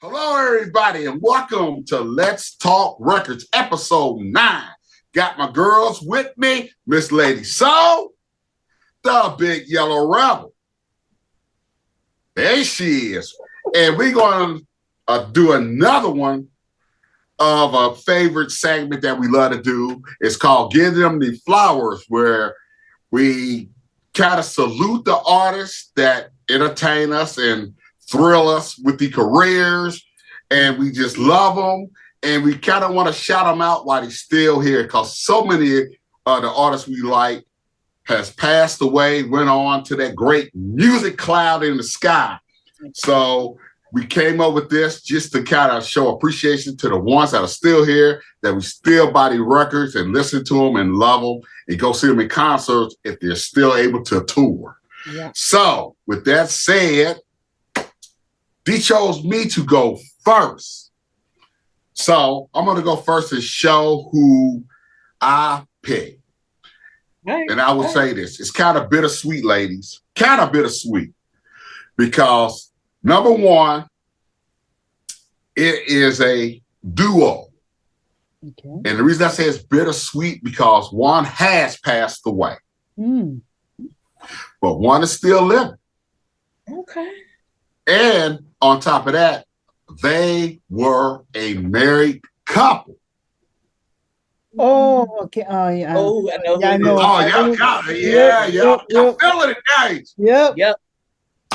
Hello, everybody, and welcome to Let's Talk Records, episode 9. Got my girls with me, Miss LadySoul, the Big Yellow Rebel. There she is. And we're going to do another one of a favorite segment that we love to do. It's called Give Them the Flowers, where we kind of salute the artists that entertain us and thrill us with the careers, and we just love them, and we kind of want to shout them out while they're still here, because so many of the artists we like has passed away, went on to that great music cloud in the sky. So we came up with this just to kind of show appreciation to the ones that are still here, that we still buy the records and listen to them and love them and go see them in concerts if they're still able to tour. Yeah. So with that said, they chose me to go first. So I'm going to go first and show who I picked. Right. And I will say this. It's kind of bittersweet, ladies. Kind of bittersweet. Because, number one, it is a duo. Okay. And the reason I say it's bittersweet because one has passed away. But one is still living. Okay. And on top of that, they were a married couple. Oh, okay. Oh, yeah. Oh, I know. Yeah, I know. Oh, y'all got it. Yeah. Y'all feeling it, guys. Yep.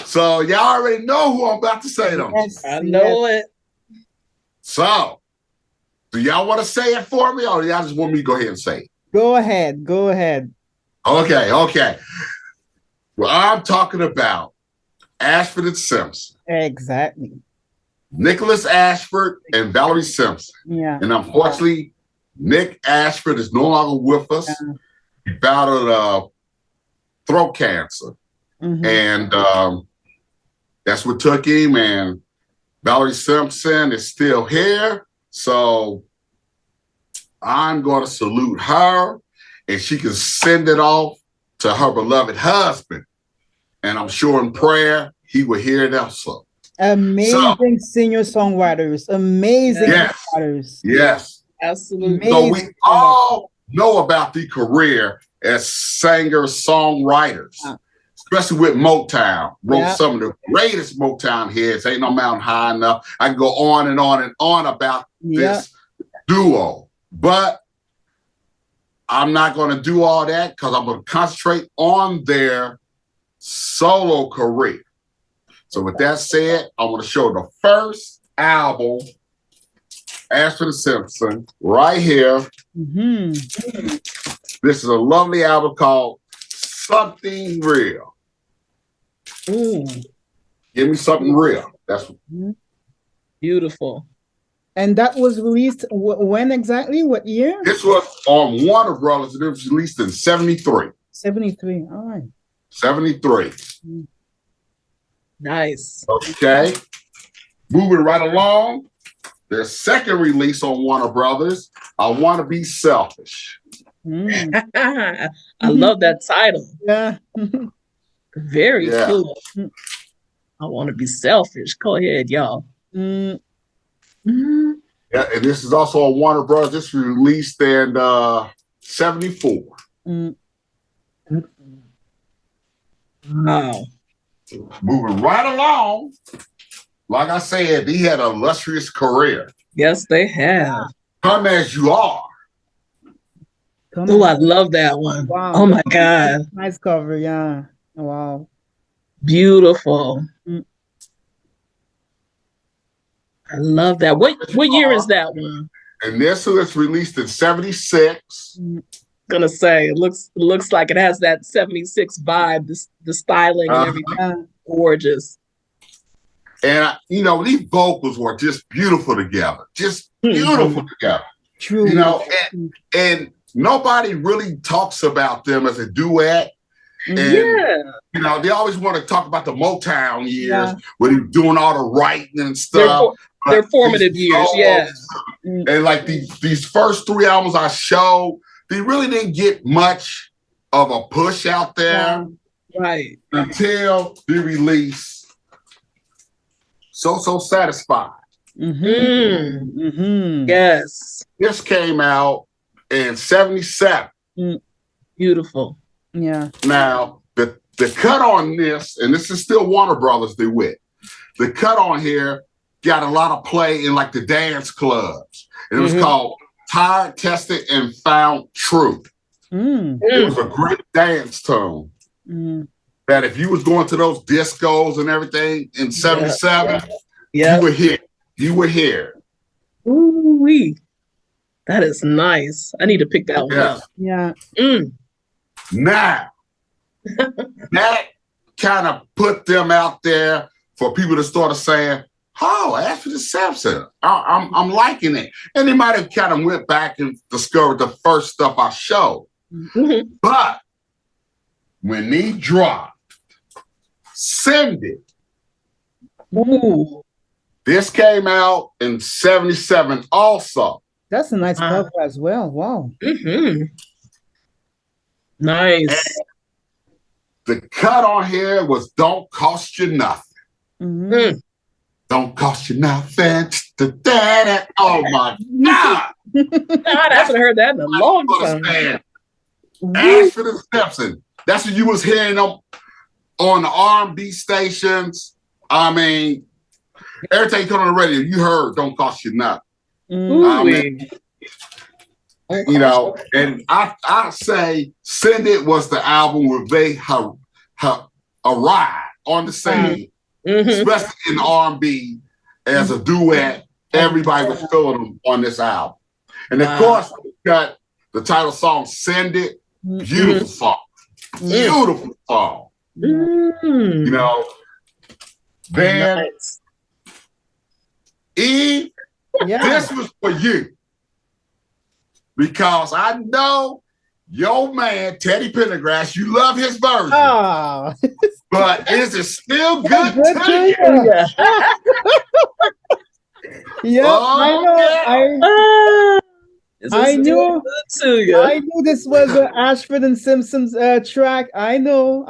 So y'all already know who I'm about to say them. Yes, I know it. So, do y'all want to say it for me, or y'all just want me to go ahead and say it? Go ahead. Okay. Well, I'm talking about Ashford and Simpson. Exactly. Nicholas Ashford and Valerie Simpson. Yeah. And unfortunately, Nick Ashford is no longer with us. Yeah. He battled throat cancer. Mm-hmm. And that's what took him. And Valerie Simpson is still here. So I'm going to salute her, and she can send it off to her beloved husband. And I'm sure in prayer, he will hear it also. Amazing singer-songwriters. Amazing songwriters. Yes. Absolutely. So we all know about the career as singer-songwriters, especially with Motown. Wrote some of the greatest Motown hits. Ain't No Mountain High Enough. I can go on and on and on about this duo. But I'm not going to do all that because I'm going to concentrate on their solo career. So with that said, I want to show the first album, Ashford and Simpson, right here. Mm-hmm. This is a lovely album called Something Real. Ooh. Give me something real. That's beautiful. And that was released when exactly? What year? This was on Warner Brothers, and it was released in 73. 73, all right. 73. Nice. Okay. Moving right along. Their second release on Warner Brothers, I Want to Be Selfish. I love that title. Yeah. Very cool. I Want to Be Selfish. Go ahead, y'all. Yeah, and this is also on Warner Brothers. This was released in 74. Wow. Moving right along, like I said, he had an illustrious career. Yes, they have. Come As You Are. Oh, I love that one. Wow. Oh my God. Nice cover, yeah. Wow. Beautiful. I love that. What year is that one? And this was released in 76. Gonna say it looks like it has that 76 vibe, the styling and everything. Gorgeous. And these vocals were just beautiful together. Just beautiful together. True. And nobody really talks about them as a duet. And they always want to talk about the Motown years when he was doing all the writing and stuff. Their formative years, And like these first 3 albums I showed, they really didn't get much of a push out there. Right. Until the release So Satisfied. Yes. This came out in 77. Beautiful. Yeah. Now, the cut on this, and this is still Warner Brothers they with, the cut on here got a lot of play in like the dance clubs. And it was called Tired, Tested, and Found True. It was a great dance tune. That if you was going to those discos and everything in 77, you would hear. Ooh-wee. That is nice. I need to pick that one up. Yeah. Now, that kind of put them out there for people to start saying, oh, Ashford and Simpson, I'm liking it. And they might have kind of went back and discovered the first stuff I showed. But when they dropped Send It, this came out in 77 also. That's a nice cover as well. Wow. Nice. And the cut on here was Don't Cost You Nothing. Don't cost you nothing. Oh my God. I haven't heard that in a long time. Ashford and Simpson. That's what you was hearing on the R&B stations. I mean, every time you come on the radio, you heard Don't Cost You Nothing. I mean, you know, and I say Send It was the album where they arrived on the scene, especially in R&B as a duet. Everybody was feeling them on this album. And of course, we got the title song, Send It. Beautiful song. Beautiful song. You know, then Eve, this was for you. Because I know your man, Teddy Pendergrass, you love his version. Oh. But is it still good to you? I knew this was an Ashford and Simpson's track. I know.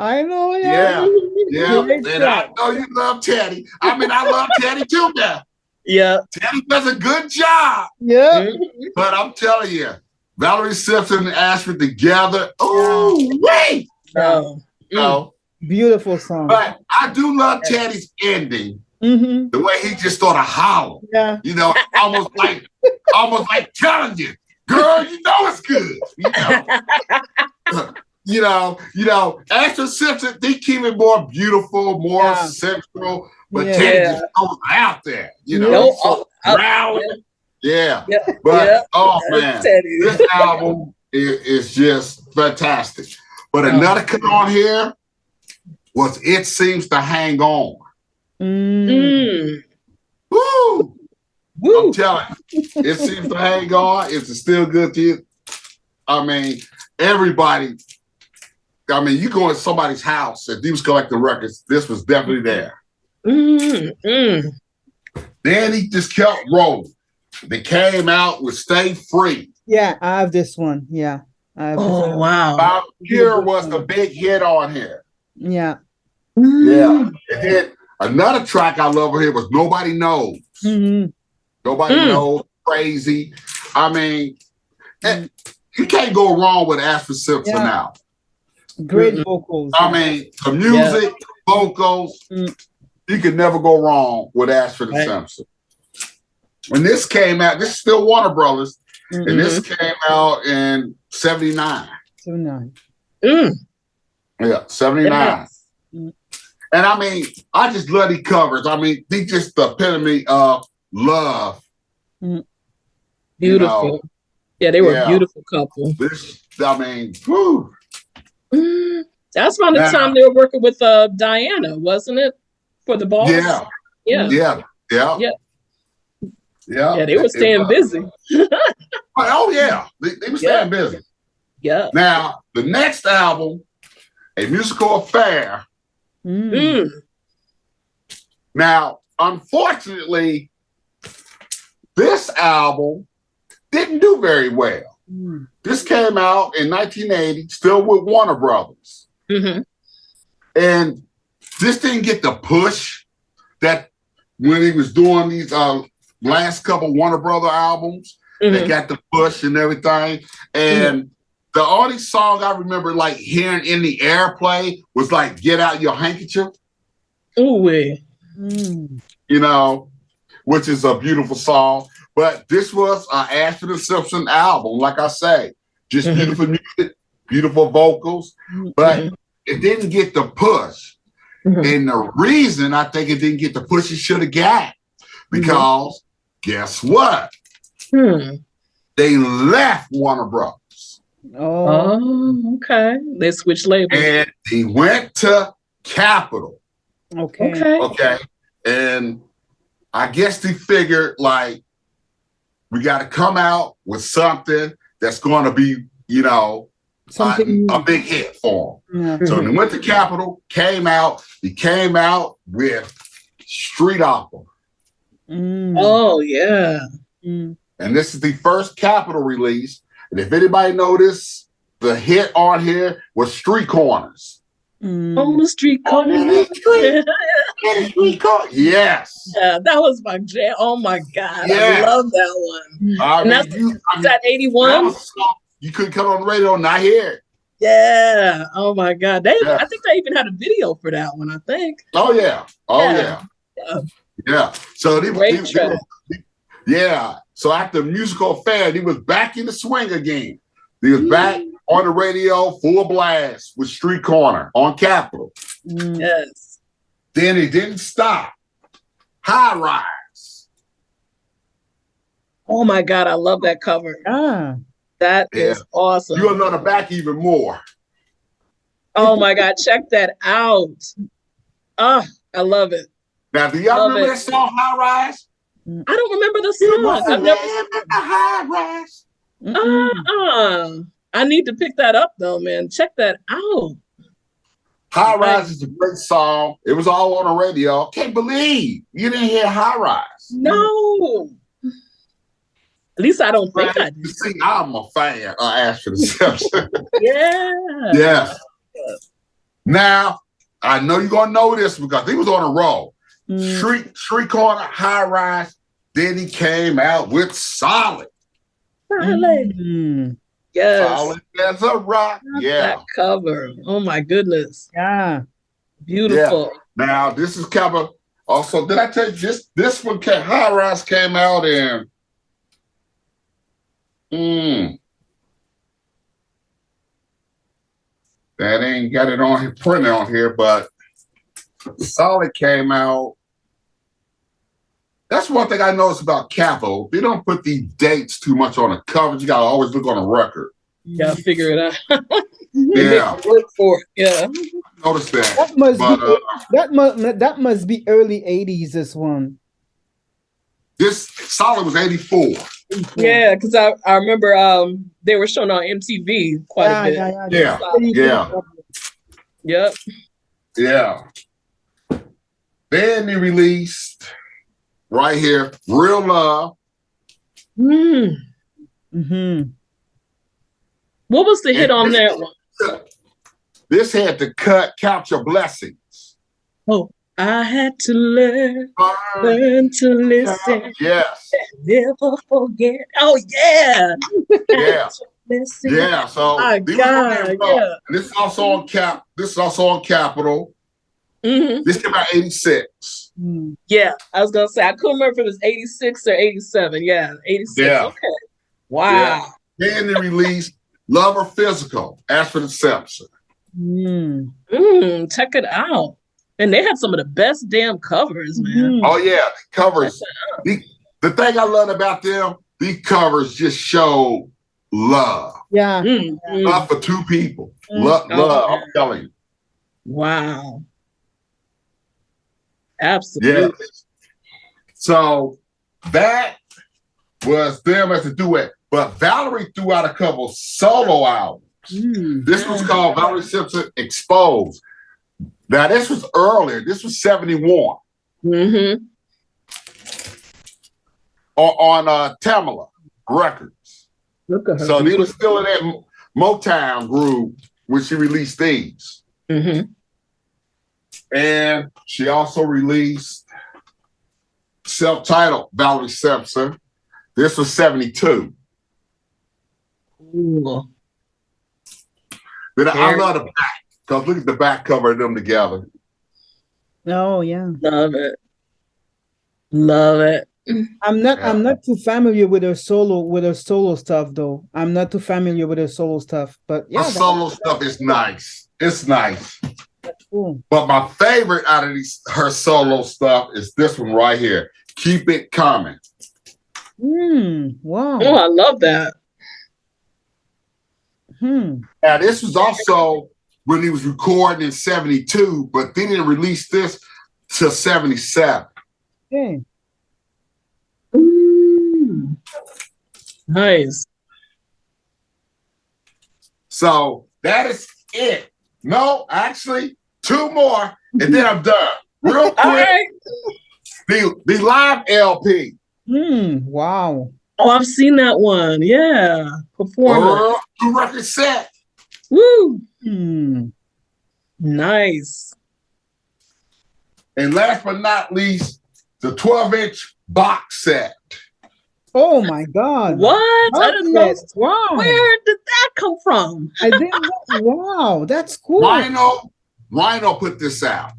Yeah. And I know you love Teddy. I mean, I love Teddy too now. Yeah. Teddy does a good job. Yeah. But I'm telling you, Valerie Simpson and Ashford together. Oh, wait. No. Beautiful song. But I do love Teddy's ending. The way he just started hollering. Yeah. You know, almost like telling you, girl, you know it's good. You know, Ashford Simpson, they keep it more beautiful, more sensual, but Teddy just goes out there, you know, growling. Oh man, this album is just fantastic. But another cut on here was It Seems to Hang On. Woo! I'm telling you, It Seems to Hang On. It's still good to you. I mean, everybody. I mean, you go in somebody's house and he was collecting records. This was definitely there. Then he just kept rolling. They came out with Stay Free. Yeah, I have this one. Yeah. Wow. Here was the big hit on here. Yeah. Yeah. And then another track I love on here was Nobody Knows. Nobody Knows. Crazy. I mean, you can't go wrong with Ashford Simpson now. Great vocals. I mean, the music, vocals, you could never go wrong with Ashford and Simpson. When this came out, this is still Warner Brothers, and this came out in 79. 79. Yeah, 79. And I mean, I just love these covers. I mean, they just the epitome of love. Beautiful. You know? Yeah, they were a beautiful couple. I mean, whew. That's around the time they were working with Diana, wasn't it? For the Boss? Yeah. Yeah, they were staying busy. Oh, yeah. They were staying busy. Yeah. Now, the next album, A Musical Affair. Now, unfortunately, this album didn't do very well. This came out in 1980, still with Warner Brothers. And this didn't get the push that when he was doing these last couple Warner Brother albums. They got the push and everything. And the only song I remember like hearing in the airplay was like "Get Out Your Handkerchief." Ooh, you know, which is a beautiful song. But this was an Ashford and Simpson album, like I say, just beautiful music, beautiful vocals, but it didn't get the push. And the reason I think it didn't get the push it should have got, because guess what? They left Warner Brothers. Oh, okay. They switched labels. And they went to Capitol. Okay. And I guess they figured, like, we got to come out with something that's going to be, you know, a big hit for them. So they went to Capitol, he came out with Street Opera. Oh, yeah. And this is the first Capitol release. And if anybody noticed, the hit on here was Street Corners. On the street corner. Yes. Yeah, that was my jam. Oh my God. Yes. I love that one. I and mean, that's 81. You couldn't come on the radio and not hear it. Yeah. Oh my God. I think they even had a video for that one, I think. Oh yeah. Yeah. So so after Musical Affair, he was back in the swing again. He was back on the radio, full blast with Street Corner on Capitol. Yes. Then he didn't stop. High Rise. Oh my God, I love that cover. That is awesome. You'll know the back even more. Oh my God, check that out. I love it. Now, do y'all remember that song, High Rise? I don't remember the song. I've never High Rise. I need to pick that up though, man. Check that out. High Rise is a great song. It was all on the radio. Can't believe you didn't hear High Rise. No. At least I don't think I did. See, I'm a fan of Ashford and Simpson. Yeah. Now, I know you're gonna know this because he was on a roll. Street Corner, High Rise. Then he came out with Solid. Yes. Solid as a rock. That cover. Oh my goodness. Yeah. Beautiful. Yeah. Now this is cover. Also, did I tell you this one High Rise came out in that ain't got it on printed on here, but Solid came out. That's one thing I noticed about Capitol. They don't put the dates too much on the covers. You gotta always look on a record. You gotta figure it out. Yeah. Work for it. Yeah. Notice that. That must be early 80s, this one. This Solid was 84. Yeah, because I remember they were shown on MTV quite a bit. Yeah. Then they released right here, Real Love. What was the hit on that one? This had to Count Your Blessings. Oh, I had to learn to listen. Yes. Never forget. Oh, yeah. Yeah. Yeah. So this is also on Capitol. This came out 86. Yeah, I was gonna say I couldn't remember if it was 86 or 87. Yeah, 86. Yeah. Okay. Wow. Yeah. Then they released Love or Physical, Ashford and Simpson. Check it out. And they had some of the best damn covers, man. Oh yeah, the covers. The thing I love about them, these covers just show love. Yeah. Love for two people. Love, I'm telling you. Wow. Absolutely. Yeah. So that was them as a duet. But Valerie threw out a couple solo albums. This was called Valerie Simpson Exposed. Now, this was earlier. This was 71. On Tamala Records. Look at her. So they were still in that Motown groove when she released these. And she also released self-titled Valerie Simpson. This was 72. Ooh. Then I love the back, because look at the back cover of them together. Oh yeah. Love it. Love it. I'm not too familiar with her solo stuff though. I'm not too familiar with her solo stuff, but yeah, Her solo stuff is nice. It's nice. That's cool. But my favorite out of her solo stuff is this one right here. Keep It Coming. Wow. Oh, I love that. Now, this was also when he was recording in 72, but they didn't release this till 77. Okay. Nice. So that is it. No, actually, 2 more, and then I'm done. Real quick, Right. the live LP. Wow. Oh, I've seen that one. Yeah. Performance. 2-record set. Woo. Hmm. Nice. And last but not least, the 12-inch box set. Oh my God. What? I didn't know. Wow. Where did that come from? I didn't know. Wow, that's cool. Rhino put this out.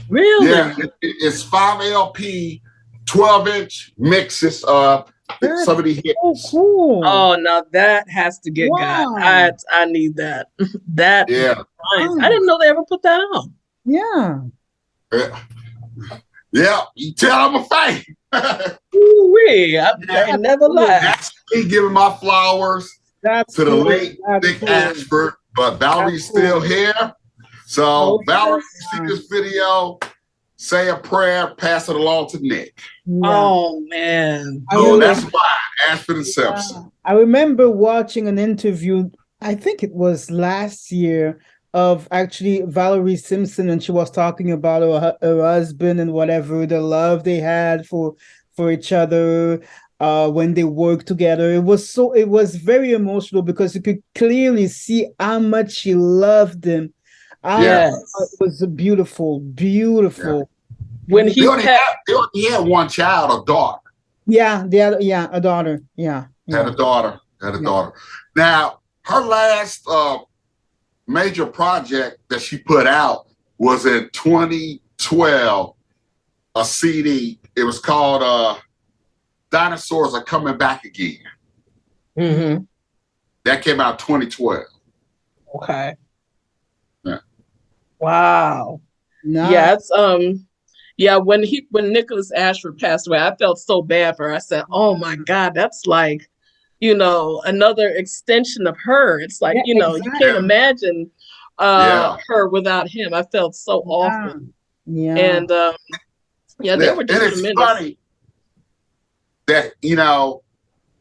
Really? Yeah, it's 5 LP, 12-inch mixes of some of the hits. Oh, cool. Oh, now that has to get got. I need that. That Yeah. nice. I didn't know they ever put that out. Yeah. Yeah, you tell I'm a fan. Ooh-wee. I never lied. That's me giving my flowers to the late Nick Ashford, but Valerie's still here. So Valerie, you see this video, say a prayer, pass it along to Nick. Yeah. Oh man. So that's why Ashford and Simpson. I remember watching an interview, I think it was last year, of actually Valerie Simpson, and she was talking about her husband and whatever, the love they had for each other when they worked together. It was very emotional because you could clearly see how much she loved him. Yes. It was beautiful. Yeah. When they only had one child, a daughter. Yeah, a daughter. Yeah. Had a daughter. Now, her last major project that she put out was in 2012, a CD. It was called Dinosaurs Are Coming Back Again. Mm-hmm. That came out 2012. Okay. Yeah. Wow. Nice. Yeah, it's when Nicholas Ashford passed away, I felt so bad for her. I said, oh my God, that's like, another extension of her. It's like, exactly. you can't imagine her without him. I felt so awful. Yeah. And they were just and it's funny that,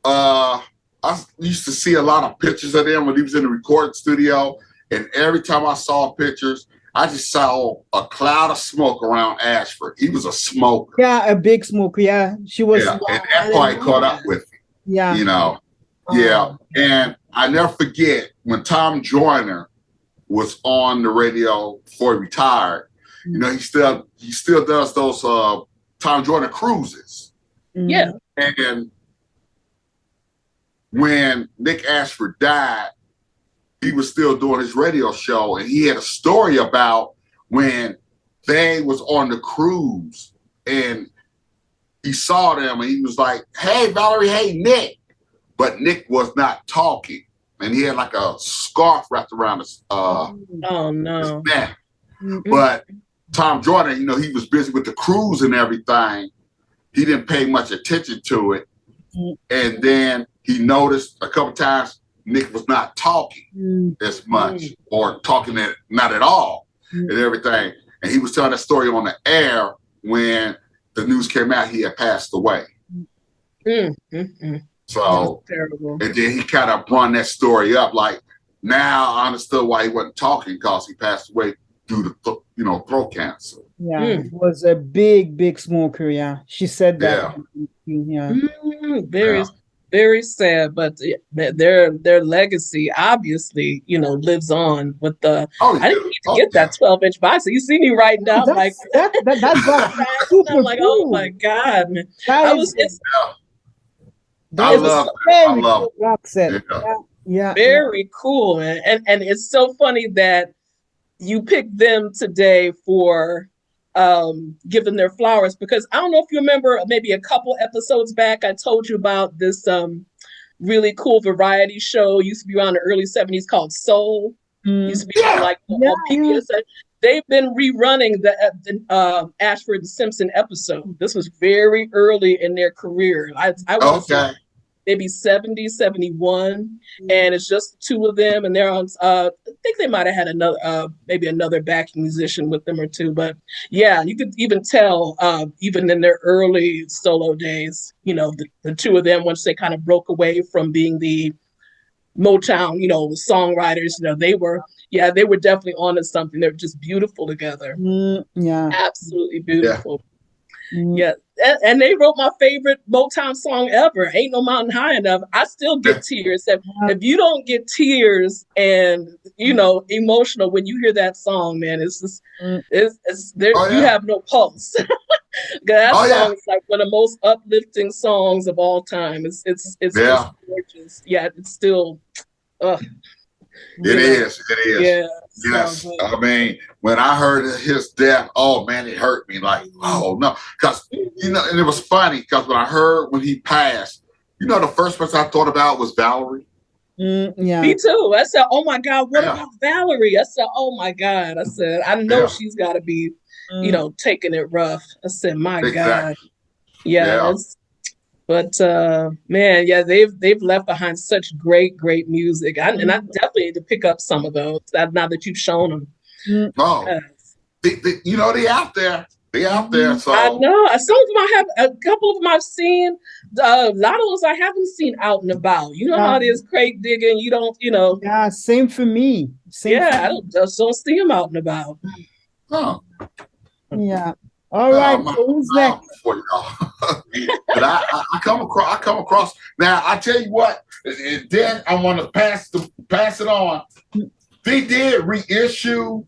I used to see a lot of pictures of them when he was in the recording studio. And every time I saw pictures, I just saw a cloud of smoke around Ashford. He was a smoker. Yeah, a big smoker. Yeah, she was. Yeah, and that probably caught up with him. Yeah. Yeah. And I never forget when Tom Joyner was on the radio before he retired. He still does those Tom Joyner cruises. Yeah. And when Nick Ashford died, he was still doing his radio show, and he had a story about when they was on the cruise and he saw them and he was like, hey, Valerie, hey, Nick. But Nick was not talking, and he had like a scarf wrapped around his his neck. But Tom Joyner, he was busy with the cruise and everything. He didn't pay much attention to it. And then he noticed a couple times Nick was not talking as much or talking not at all and everything. And he was telling that story on the air when the news came out he had passed away. So, terrible. And then he kind of brought that story up. Like, now I understood why he wasn't talking, because he passed away due to, throat cancer. Yeah, it was a big, big smoker. Yeah, she said that. Yeah. Very. Very sad, but their legacy obviously, lives on with the. Oh I didn't yeah. need to Oh get yeah. that 12-inch box. You see me writing Oh, down like that box is I'm super like, oh my cool. God, man. That I is was it's I that it is was a love so that. I very love cool box set. it. Yeah. Yeah. very cool, man. And it's so funny that you picked them today for giving their flowers, because I don't know if you remember, maybe a couple episodes back I told you about this really cool variety show, used to be around the early 70s, called Soul. Used to be on Yeah. like Yeah, on yeah. PBS. They've been rerunning the Ashford and Simpson episode. This was very early in their career. I want to say Okay. maybe 70, 71, and it's just the two of them, and they're on I think they might have had another maybe another backing musician with them or two, but yeah, you could even tell even in their early solo days, the two of them, once they kind of broke away from being the Motown, songwriters, they were definitely onto something. They were just beautiful together. Yeah. Absolutely Yeah. beautiful. Mm. Yeah, and they wrote my favorite Motown song ever, "Ain't No Mountain High Enough." I still Yeah. get tears. If you don't get tears and emotional when you hear that song, man, it's just Mm. it's there. Oh You yeah. have no pulse. That Oh yeah. song is like one of the most uplifting songs of all time. It's just Yeah. gorgeous. Yeah, it's still, uh, It you know, is. It is. yeah. Yes. So, I mean, when I heard his death, oh man, it hurt me. Like, oh no, because and it was funny because when he passed, the first person I thought about was Valerie. Yeah. me too. I said, "Oh my God, what Yeah. about Valerie?" I said, "Oh my God." I said, "I know Yeah. she's got to be, Mm. taking it rough." I said, "My God, Exactly. yeah." Yeah. But man, yeah, they've left behind such great music, and I definitely need to pick up some of those now that you've shown them. Mm. Oh, they out there. They out there. I So know some of them I have, a couple of them I've seen. A lot of those I haven't seen out and about. You know Yeah. how it is, crate digging. You don't, Yeah, same for me. Same yeah, for I me. just don't see them out and about. huh. Yeah. All right. My So who's next? for y'all. But I come across now. I tell you what, and then I want to pass it on. They did reissue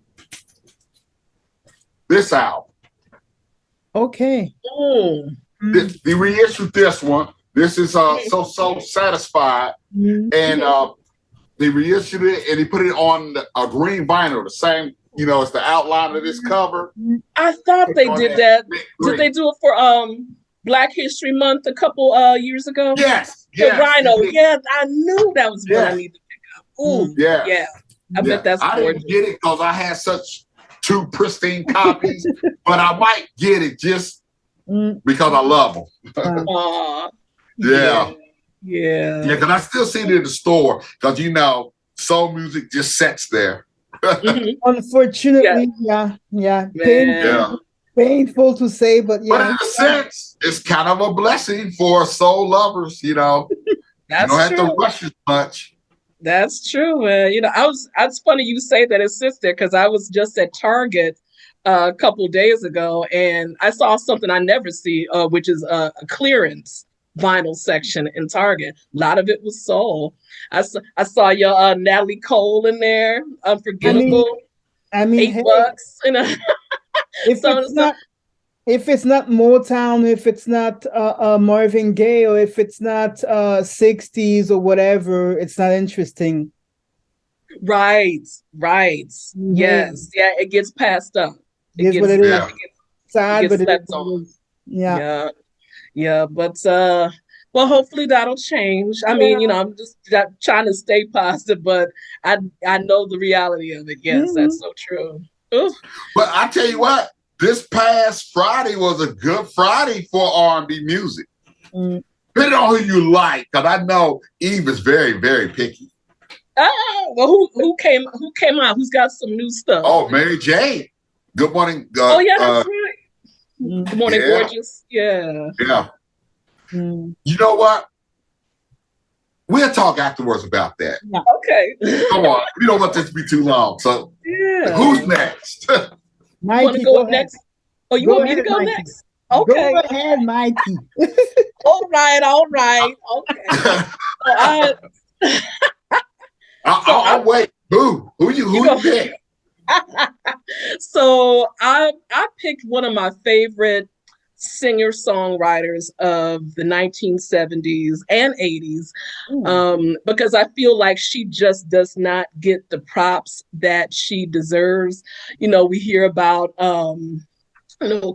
this album. Okay. Mm. They reissued this one. This is so satisfied, Mm. and they reissued it and they put it on a green vinyl, the same. It's the outline of this cover. I thought they did that. Did Green. they do it for Black History Month a couple years ago? Yes. For Yes. Rhino. Yeah, I knew that was what I Yes. needed to pick up. Ooh, Yes. yeah. I bet that's I gorgeous. didn't get it because I had such two pristine copies, but I might get it just because I love them. Aw, Yeah. yeah. Yeah, because I still see it in the store because soul music just sits there. Mhm. Unfortunately, yeah. Man. Yeah. Painful to say, but But yeah. in a sense, it's kind of a blessing for soul lovers, you don't That's have true. to rush as much. That's true, man. It's funny you say that, it's sister, because I was just at Target a couple days ago and I saw something I never see, which is a clearance vinyl section in Target. A lot of it was soul. I saw your Natalie Cole in there, Unforgettable. I mean, hey, $8. if So- it's not Motown, if it's not Marvin Gaye, or if it's not 60s or whatever, it's not interesting. Right. Mhm. Yes. Yeah, it gets passed up. It is what it is. Yeah. Sad, it but gets it slept is what it on. is. Yeah. Yeah, but well, hopefully that'll change. I mean, I'm just trying to stay positive, but I know the reality of it. Yes, that's so true. Ooh. But I tell you what, this past Friday was a good Friday for R&B music. Mm. Depending on who you like, because I know Eve is very, very picky. Well, who came out? Who's got some new stuff? Oh, Mary J. Good morning. Oh yeah, that's right. Good morning, yeah. gorgeous. Yeah. Yeah. Mm. You know what? We'll talk afterwards about that. Okay. Come on. We don't want this to be too long. So Yeah. who's next? You want Mikey, to go ahead. next? Oh, you Go want me to ahead, go Mikey. next? Okay. Go ahead, Mikey. All all right. Okay. I'll wait. Who you pick? So I picked one of my favorite singer-songwriters of the 1970s and 80s, because I feel like she just does not get the props that she deserves. We hear about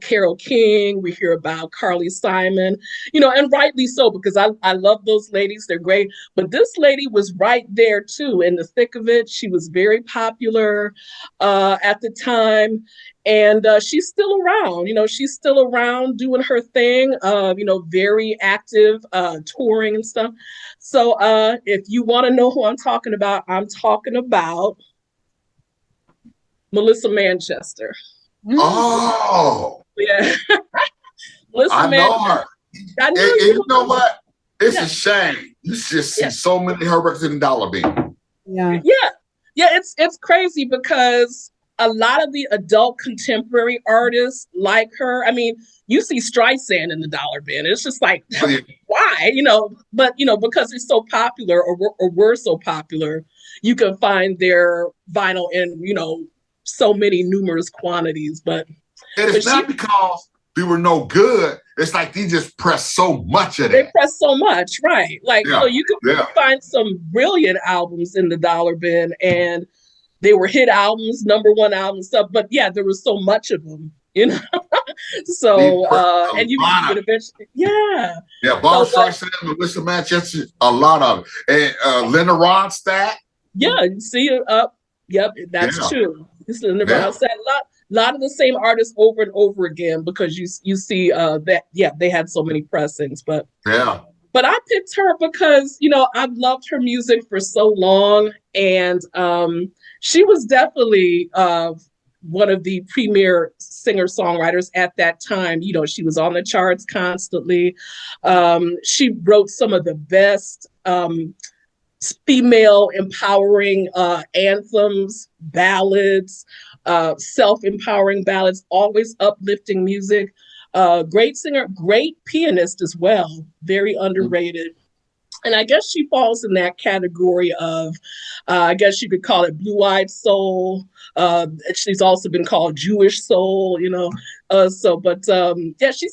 Carole King, we hear about Carly Simon, and rightly so, because I love those ladies. They're great. But this lady was right there too, in the thick of it. She was very popular at the time. And she's still around, she's still around doing her thing, very active, touring and stuff. So if you want to know who I'm talking about Melissa Manchester. Oh, yeah. I know her. I know and you know what? It's Yeah. a shame. You just see so many of her records in Dollar Bin. Yeah. It's crazy because a lot of the adult contemporary artists like her. I mean, you see Streisand in the Dollar Bin. It's just like, why? But because it's so popular, or were so popular, you can find their vinyl in so many numerous quantities. But it's not because they were no good. It's like they just pressed so much of it. They pressed so much, right? So you could find some brilliant albums in the Dollar Bin, and they were hit albums, #1 albums, stuff. But there was so much of them, So and you could eventually, Barbra Streisand, Melissa Manchester, a lot of it, and Linda Ronstadt. Yeah, you see it up. Yep, that's true. It's Linda Ronstadt. A lot of the same artists over and over again, because you see that they had so many pressings. But I picked her because I've loved her music for so long, and she was definitely one of the premier singer-songwriters at that time. She was on the charts constantly. She wrote some of the best female empowering anthems, ballads, self-empowering ballads, always uplifting music. Great singer, great pianist as well, very underrated. And I guess she falls in that category of, I guess you could call it blue-eyed soul. She's also been called Jewish soul, she's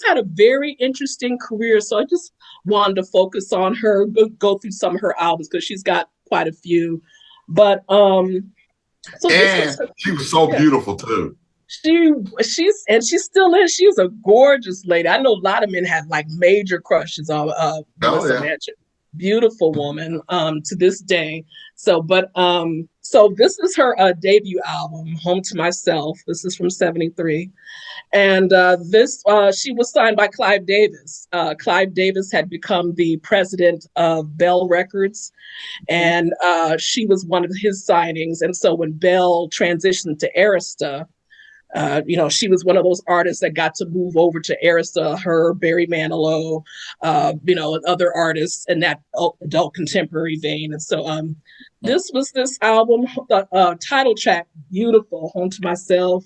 had a very interesting career. So I just wanted to focus on her, go through some of her albums, because she's got quite a few. But she was so beautiful too. She still is. She's a gorgeous lady. I know a lot of men have like major crushes on Melissa Manchester. Beautiful woman to this day. So this is her debut album, Home to Myself. This is from '73. And she was signed by Clive Davis. Clive Davis had become the president of Bell Records, and she was one of his signings. And so when Bell transitioned to Arista, she was one of those artists that got to move over to Arista, her, Barry Manilow, and other artists in that adult contemporary vein. And so this was this album, title track, beautiful, Home to Myself.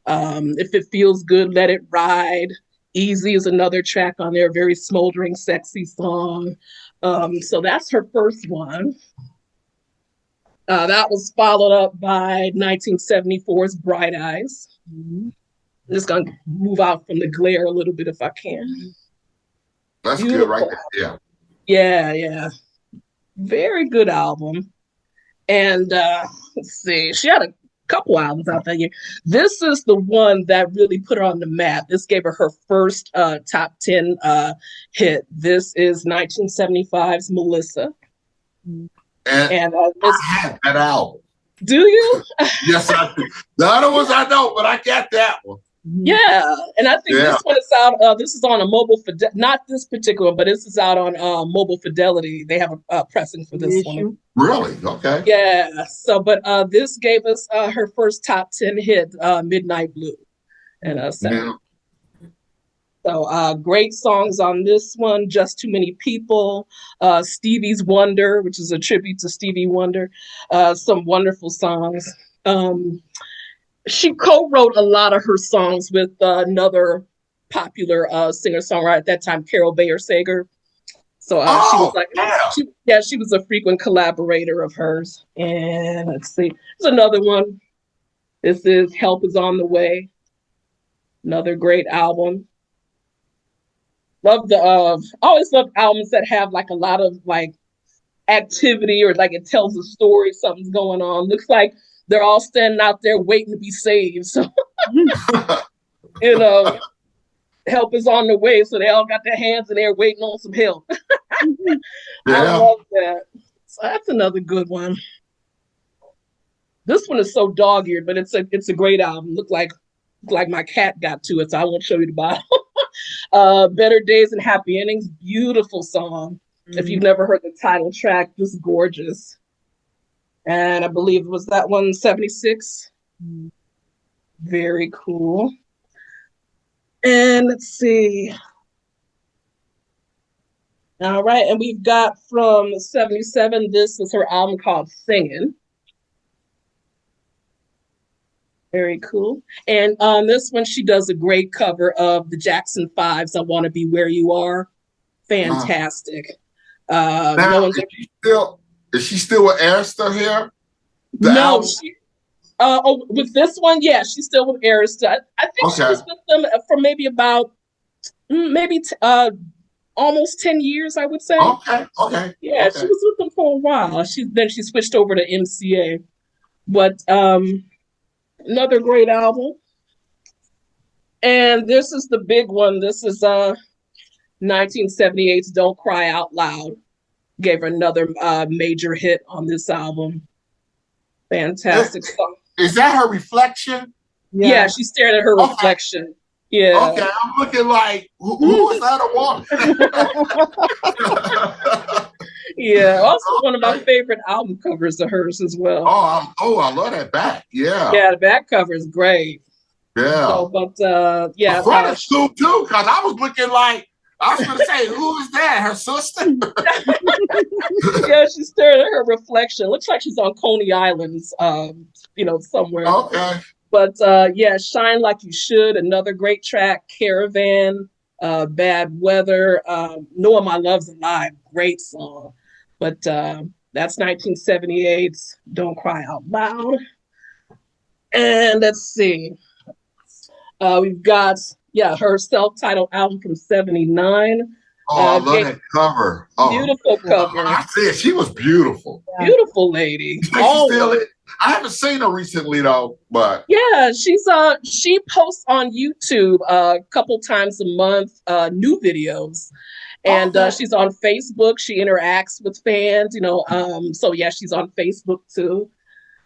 If It Feels Good, Let It Ride. Easy is another track on there, very smoldering, sexy song. So that's her first one. That was followed up by 1974's Bright Eyes. I'm just going to move out from the glare a little bit if I can. That's beautiful. Good right there. Yeah. Very good album. And let's see, she had a couple albums out that year. This is the one that really put her on the map. This gave her first top 10 hit. This is 1975's Melissa. And I had that album. Do you? Yes, I do. The other ones I don't, but I got that one. Yeah, and I think this one is out. This is on a mobile, not this particular, but this is out on Mobile Fidelity. They have a pressing for this one. Really? Okay. Yeah. So, but this gave us her first top 10 hit, Midnight Blue, and So great songs on this one. Just Too Many People, Stevie's Wonder, which is a tribute to Stevie Wonder. Some wonderful songs. She co-wrote a lot of her songs with another popular singer-songwriter at that time, Carol Bayer Sager. So she was Oh, like, yeah. she was a frequent collaborator of hers. And let's see, there's another one. This is Help Is on the Way. Another great album. Love the I always love albums that have like a lot of like activity or like it tells a story, something's going on. Looks like they're all standing out there waiting to be saved. So you know, help is on the way. So they all got their hands in there waiting on some help. I Yeah. love that. So that's another good one. This one is so dog-eared, but it's a great album. Look like my cat got to it, so I won't show you the bottom. Better Days and Happy Endings, beautiful song. If you've never heard the title track, just gorgeous. And I believe was that one 76. Very cool. And let's see. All right, and we've got from 77, this is her album called Singin'. Very cool. And on this one, she does a great cover of the Jackson 5's I Want to Be Where You Are. Fantastic. Now, No one's is she still with Arista here? No, she with this one, yeah, she's still with Arista. I think she was with them for maybe about almost 10 years, I would say. Okay. Yeah, she was with them for a while. Then she switched over to MCA. But another great album. And this is the big one. This is 1978's Don't Cry Out Loud. Gave her another major hit on this album. Fantastic song. Is that her reflection? Yeah, she stared at her reflection. Yeah. Okay, I'm looking like, who is that a woman? Yeah, also one of my favorite album covers of hers as well. I love that back. Yeah. Yeah, the back cover is great. Yeah. So, but yeah. The front is cool too, because I was looking like, I was going to say, who is that? Her sister? Yeah, she stared at her reflection. Looks like she's on Coney Islands, somewhere. Okay. But yeah, Shine Like You Should, another great track. Caravan, Bad Weather, Knowing My Love's Alive, great song. But that's 1978's Don't Cry Out Loud. And let's see. We've got, her self-titled album from 79. I love that cover. Beautiful cover. I see it. She was beautiful. Yeah. Beautiful lady. I haven't seen her recently though, but yeah, she posts on YouTube a couple times a month new videos. And she's on Facebook. She interacts with fans, so yeah, she's on Facebook too.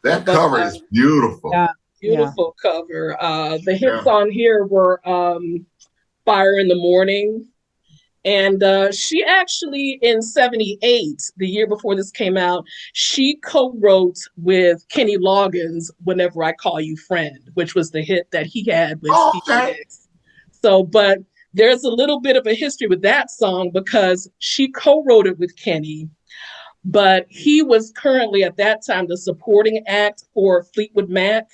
That cover is beautiful. Yeah, beautiful cover. The hits on here were Fire in the Morning. And she actually, in 78, the year before this came out, she co-wrote with Kenny Loggins, Whenever I Call You Friend, which was the hit that he had with Stevie Nicks. So, but there's a little bit of a history with that song because she co-wrote it with Kenny, but he was currently at that time the supporting act for Fleetwood Mac.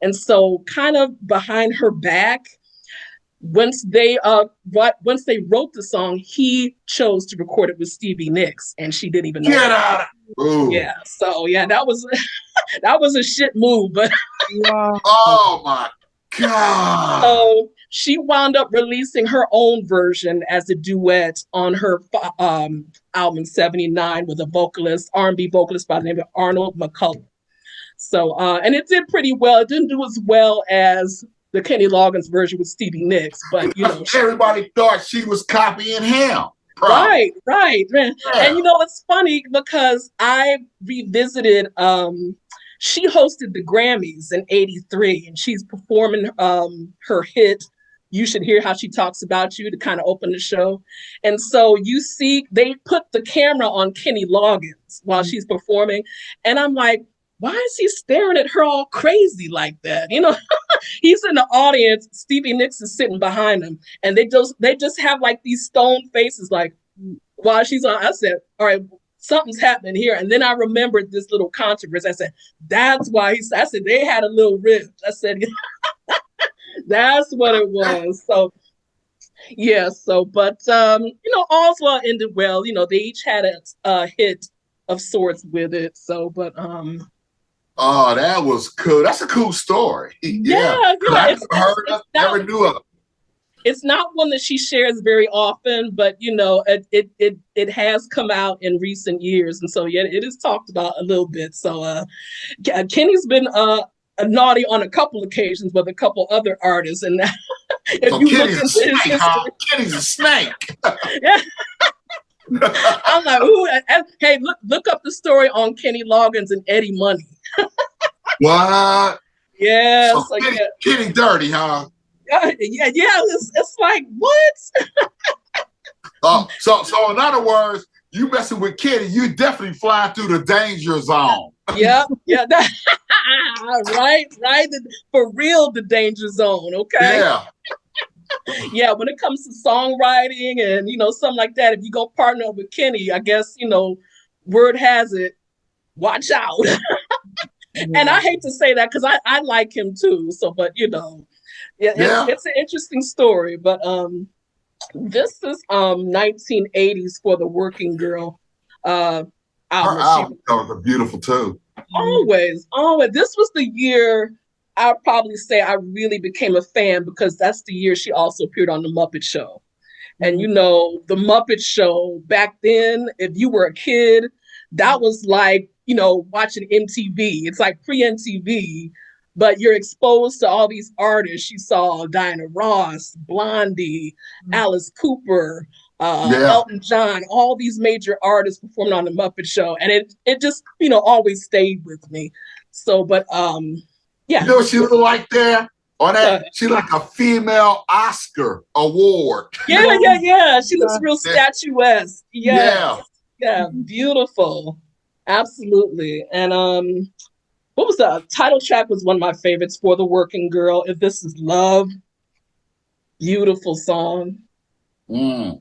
And so kind of behind her back, once they wrote the song, he chose to record it with Stevie Nicks, and she didn't even know. Get out! Yeah, so yeah, that was that was a shit move, but oh my God! So she wound up releasing her own version as a duet on her album 79 with a R&B vocalist by the name of Arnold McCullough. So and it did pretty well. It didn't do as well as the Kenny Loggins version with Stevie Nicks, but everybody thought she was copying him. Right. Yeah. And it's funny because I revisited. She hosted the Grammys in '83, and she's performing her hit "You Should Hear How She Talks About You" to kind of open the show. And so you see, they put the camera on Kenny Loggins while she's performing, and I'm like, why is he staring at her all crazy like that? He's in the audience. Stevie Nicks is sitting behind him, and they just have like these stone faces, like while she's on. I said, all right, something's happening here. And then I remembered this little controversy. I said, that's why I said they had a little rift. I said, that's what it was. So Yeah, so but all's well ended well. They each had a hit of sorts with it. So, but Oh, that was cool. That's a cool story. Yeah. yeah, 'Cause I never heard of, never knew of. it's not one that she shares very often, but it has come out in recent years, and so yeah, it is talked about a little bit. So Kenny's been naughty on a couple occasions with a couple other artists, and if So you look Kenny's a into his snake, history, huh? Kenny's a snake. yeah. I'm like, ooh, hey, look up the story on Kenny Loggins and Eddie Money. What? Yeah, So so Kenny dirty, huh? yeah. It's like what? So in other words, you messing with Kenny, you definitely fly through the danger zone. Yeah, right. For real, the danger zone. Okay. Yeah. Yeah, when it comes to songwriting and something like that, if you go partner up with Kenny, I guess word has it, watch out. And I hate to say that because I like him too. So, but it's an interesting story. But this is 1980s for the Working Girl album. Her album covers are beautiful too. Always. This was the year I'd probably say I really became a fan, because that's the year she also appeared on The Muppet Show. And The Muppet Show back then, if you were a kid, that was like, watching MTV. It's like pre-MTV, but you're exposed to all these artists. You saw Diana Ross, Blondie, Alice Cooper, Elton John, all these major artists performing on The Muppet Show. And it just, always stayed with me. So, but yeah. You know what she looked like there? On that, she like a female Oscar award. Yeah. She looks real statuesque. Yeah, beautiful. Absolutely. And what was the title track? Was one of my favorites, For the Working Girl. If This Is Love. Beautiful song. And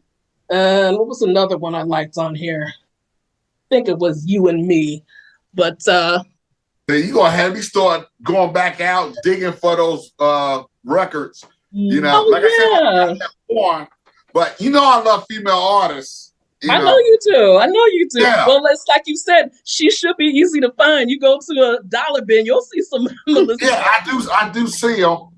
what was another one I liked on here? I think it was You and Me. But you're gonna have me start going back out digging for those records. I said, porn, but I love female artists. I know you do. Yeah. Well, it's like you said, she should be easy to find. You go to a dollar bin, you'll see some Melissa. Yeah, I do see them.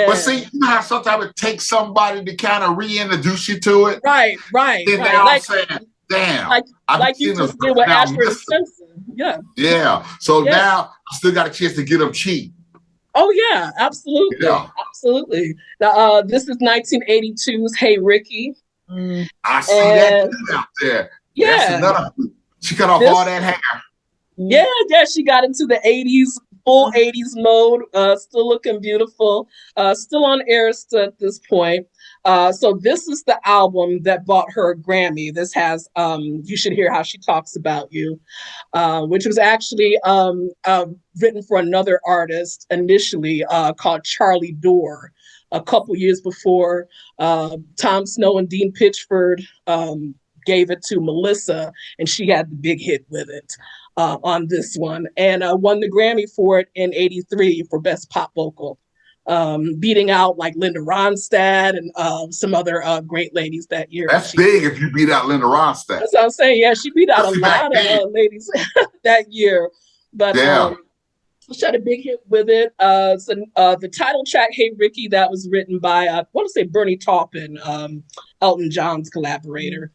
But see, how sometimes it takes somebody to kind of reintroduce you to it. Right. Then now I'm saying, damn. Like you just did with Ashford and Simpson. Yeah. So now I still got a chance to get them cheap. Oh yeah, absolutely. Yeah. Absolutely. Now, this is 1982's Hey Ricky. I see that out there. Yeah. That's another. She cut off all that hair. Yeah. She got into the 80s, full 80s mode. Still looking beautiful. Still on air at this point. So this is the album that bought her a Grammy. This has You Should Hear How She Talks About You, which was actually written for another artist initially called Charlie Dorr. A couple years before, Tom Snow and Dean Pitchford gave it to Melissa, and she had the big hit with it on this one, and won the Grammy for it in '83 for Best Pop Vocal, beating out like Linda Ronstadt and some other great ladies that year. That's big if you beat out Linda Ronstadt. That's what I'm saying. Yeah, she beat out a lot of ladies that year, but she had a big hit with it. So the title track, Hey Ricky, that was written by, I want to say Bernie Taupin, Elton John's collaborator.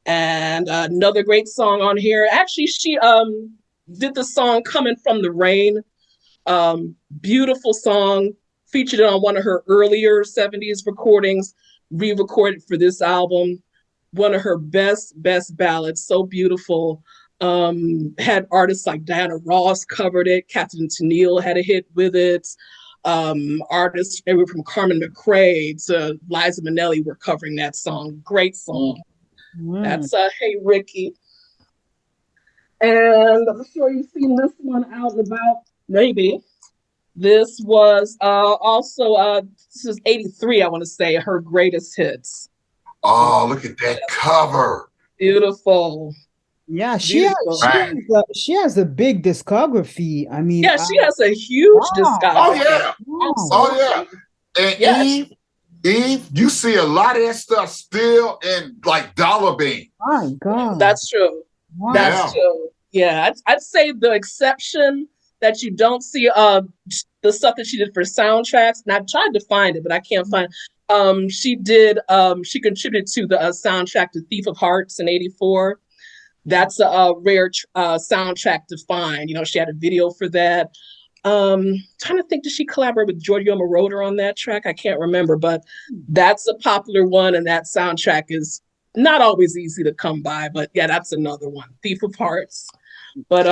And another great song on here. Actually, she did the song Coming from the Rain. Beautiful song. Featured it on one of her earlier 70s recordings. Re-recorded for this album. One of her best ballads. So beautiful. Had artists like Diana Ross covered it. Catherine Tennille had a hit with it. Artists everywhere from Carmen McRae to Liza Minnelli were covering that song. Great song. That's Hey Ricky. And I'm sure you've seen this one out and about. Maybe. This was also this is 83, I want to say, her greatest hits. Oh, look at that cover. Beautiful. Yeah, she has a big discography. I mean, she has a huge discography. Oh yeah. And Eve, you see a lot of that stuff still in like dollar bean. My God. That's true. Wow. That's true. Yeah, I'd say the exception that you don't see the stuff that she did for soundtracks, and I tried to find it, but I can't find. She contributed to the soundtrack to Thief of Hearts in '84. That's a rare soundtrack to find. You know, she had a video for that. Trying to think, did she collaborate with Giorgio Moroder on that track? I can't remember, but that's a popular one, and that soundtrack is not always easy to come by. But yeah, that's another one, Thief of Hearts. But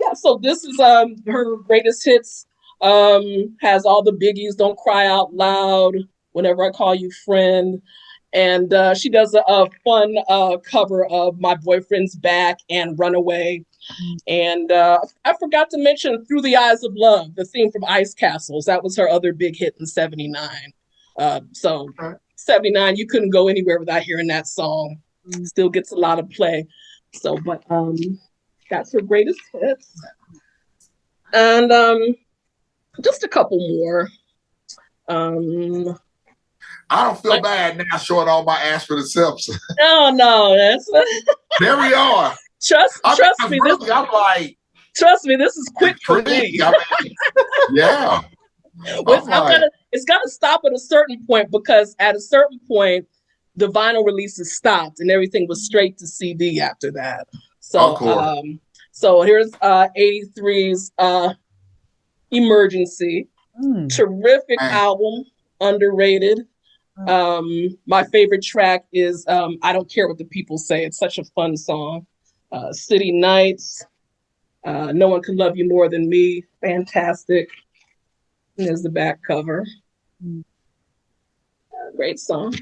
yeah, so this is her greatest hits. Has all the biggies, Don't Cry Out Loud, Whenever I Call You Friend. And she does a fun cover of My Boyfriend's Back and Runaway. And I forgot to mention Through the Eyes of Love, the theme from Ice Castles. That was her other big hit in '79. So 79, you couldn't go anywhere without hearing that song. Still gets a lot of play. So, but that's her greatest hits. And just a couple more. I don't feel bad now showing all my ass for the Simpsons. No, that's There we are. Trust me. Really, I'm like, trust me, this is quick for me. I mean, yeah. It's got to stop at a certain point, because at a certain point, the vinyl releases stopped and everything was straight to CD after that. So, so here's '83's Emergency. Terrific album, underrated. My favorite track is I Don't Care What the People Say. It's such a fun song. City Nights, No One Can Love You More Than Me. Fantastic. And there's the back cover. Great song.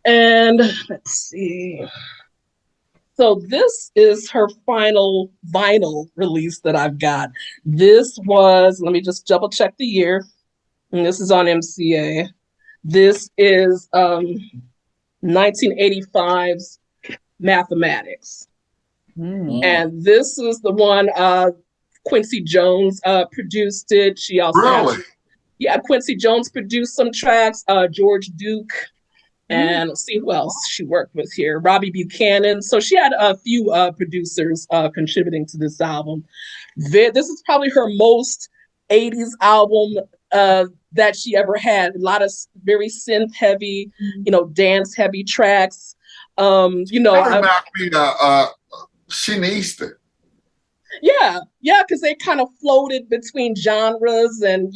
And let's see. So this is her final vinyl release that I've got. This was, let me just double check the year. And this is on MCA. This is 1985's Mathematics. And this is the one Quincy Jones produced it. She also Quincy Jones produced some tracks, George Duke, and let's see who else she worked with here. Robbie Buchanan. So she had a few producers contributing to this album. This is probably her most 80s album that she ever had. A lot of very synth heavy, dance heavy tracks. That reminds me of Shanice. Yeah, because they kind of floated between genres, and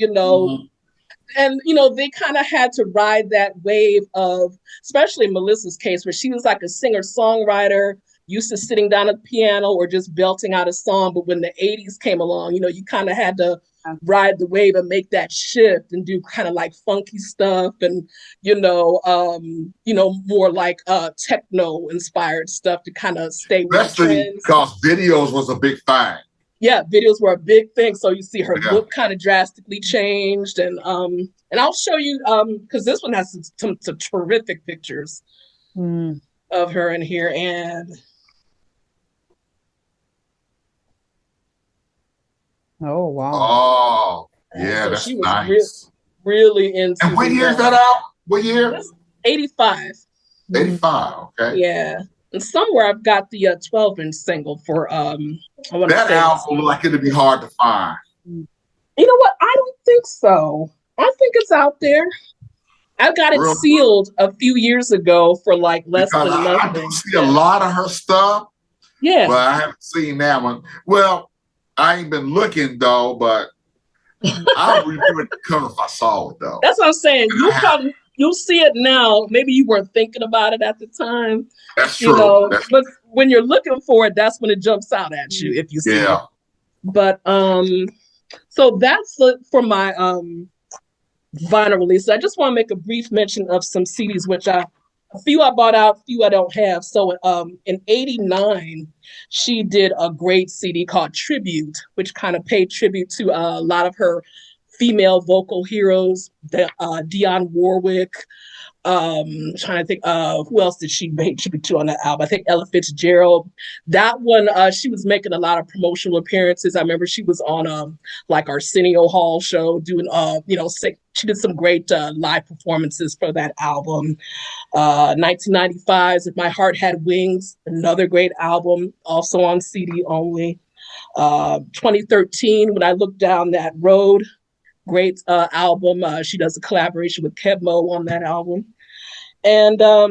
and they kind of had to ride that wave of, especially in Melissa's case, where she was like a singer-songwriter, used to sitting down at the piano or just belting out a song. But when the '80s came along, you kind of had to ride the wave and make that shift and do kind of like funky stuff, and more like techno inspired stuff to kind of stay with trends. Because videos was a big thing. Yeah, videos were a big thing. So you see her look kind of drastically changed, and I'll show you because this one has some terrific pictures of her in here. And oh wow! Oh yeah, so that's she was nice. Really into. And what year is that out? What year? 85. 85. Okay. Yeah, and somewhere I've got the 12-inch single for that album look like it'd be hard to find. You know what? I don't think so. I think it's out there. I got it sealed a few years ago for like less than nothing. I do see a lot of her stuff. Yeah, but I haven't seen that one. Well, I ain't been looking though, but I'll review the cover if I saw it though. That's what I'm saying. You'll see it now. Maybe you weren't thinking about it at the time. That's true. But when you're looking for it, that's when it jumps out at you if you see it. But so that's for my vinyl release. I just want to make a brief mention of some CDs, which a few I bought out, a few I don't have. So in '89, she did a great CD called Tribute, which kind of paid tribute to a lot of her female vocal heroes, Dionne Warwick, Trying to think who else did she make tribute to on that album? I think Ella Fitzgerald. That one, she was making a lot of promotional appearances. I remember she was on like Arsenio Hall show doing she did some great live performances for that album. 1995's If My Heart Had Wings, another great album, also on CD only. 2013, When I Look Down That Road, great album. She does a collaboration with Kebmo on that album. And I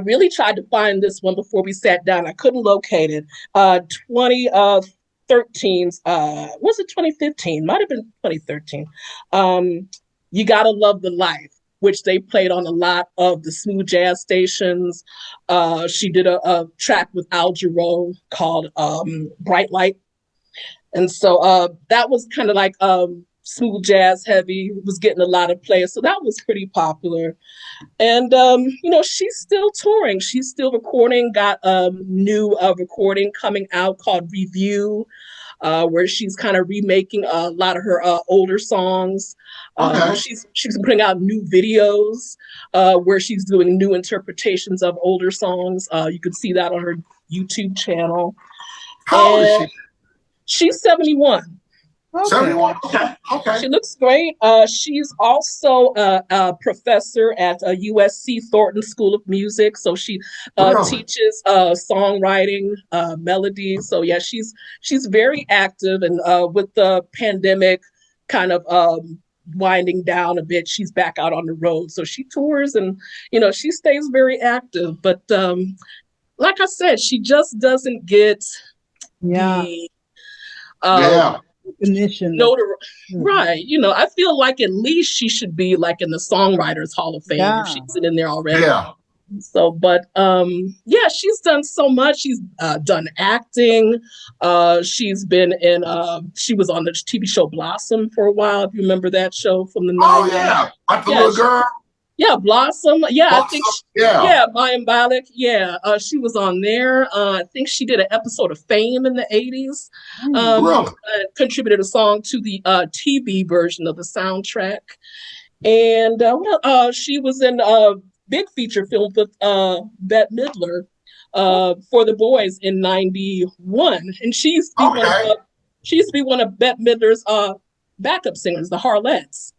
really tried to find this one before we sat down. I couldn't locate it. 2013's, was it 2015? Might have been 2013. You Gotta Love the Life, which they played on a lot of the smooth jazz stations. She did a track with Al Jarreau called Bright Light. And so that was kind of like smooth jazz heavy, was getting a lot of play. So that was pretty popular. And, she's still touring. She's still recording, got a new recording coming out called Review, where she's kind of remaking a lot of her older songs. Okay. She's putting out new videos where she's doing new interpretations of older songs. You can see that on her YouTube channel. How old is she? She's 71. Okay. 71. Okay. She looks great. She's also a professor at USC Thornton School of Music. So she teaches songwriting, melody. So yeah, she's very active. And with the pandemic kind of winding down a bit, she's back out on the road. So she tours and, she stays very active. But like I said, she just doesn't get the recognition. Right. I feel like at least she should be like in the Songwriters Hall of Fame if she's in there already. Yeah. So, but she's done so much. She's done acting. She's been in. She was on the TV show Blossom for a while. If you remember that show from the 90s. Oh yeah, like the little girl. Yeah, Blossom. Yeah, Blossom. I think. Mayim Bialik. Yeah, she was on there. I think she did an episode of Fame in the 80s. Really? Contributed a song to the TV version of the soundtrack. And she was in a big feature film with Bette Midler for The Boys in '91, and she used to be one of Bette Midler's backup singers, the Harlettes.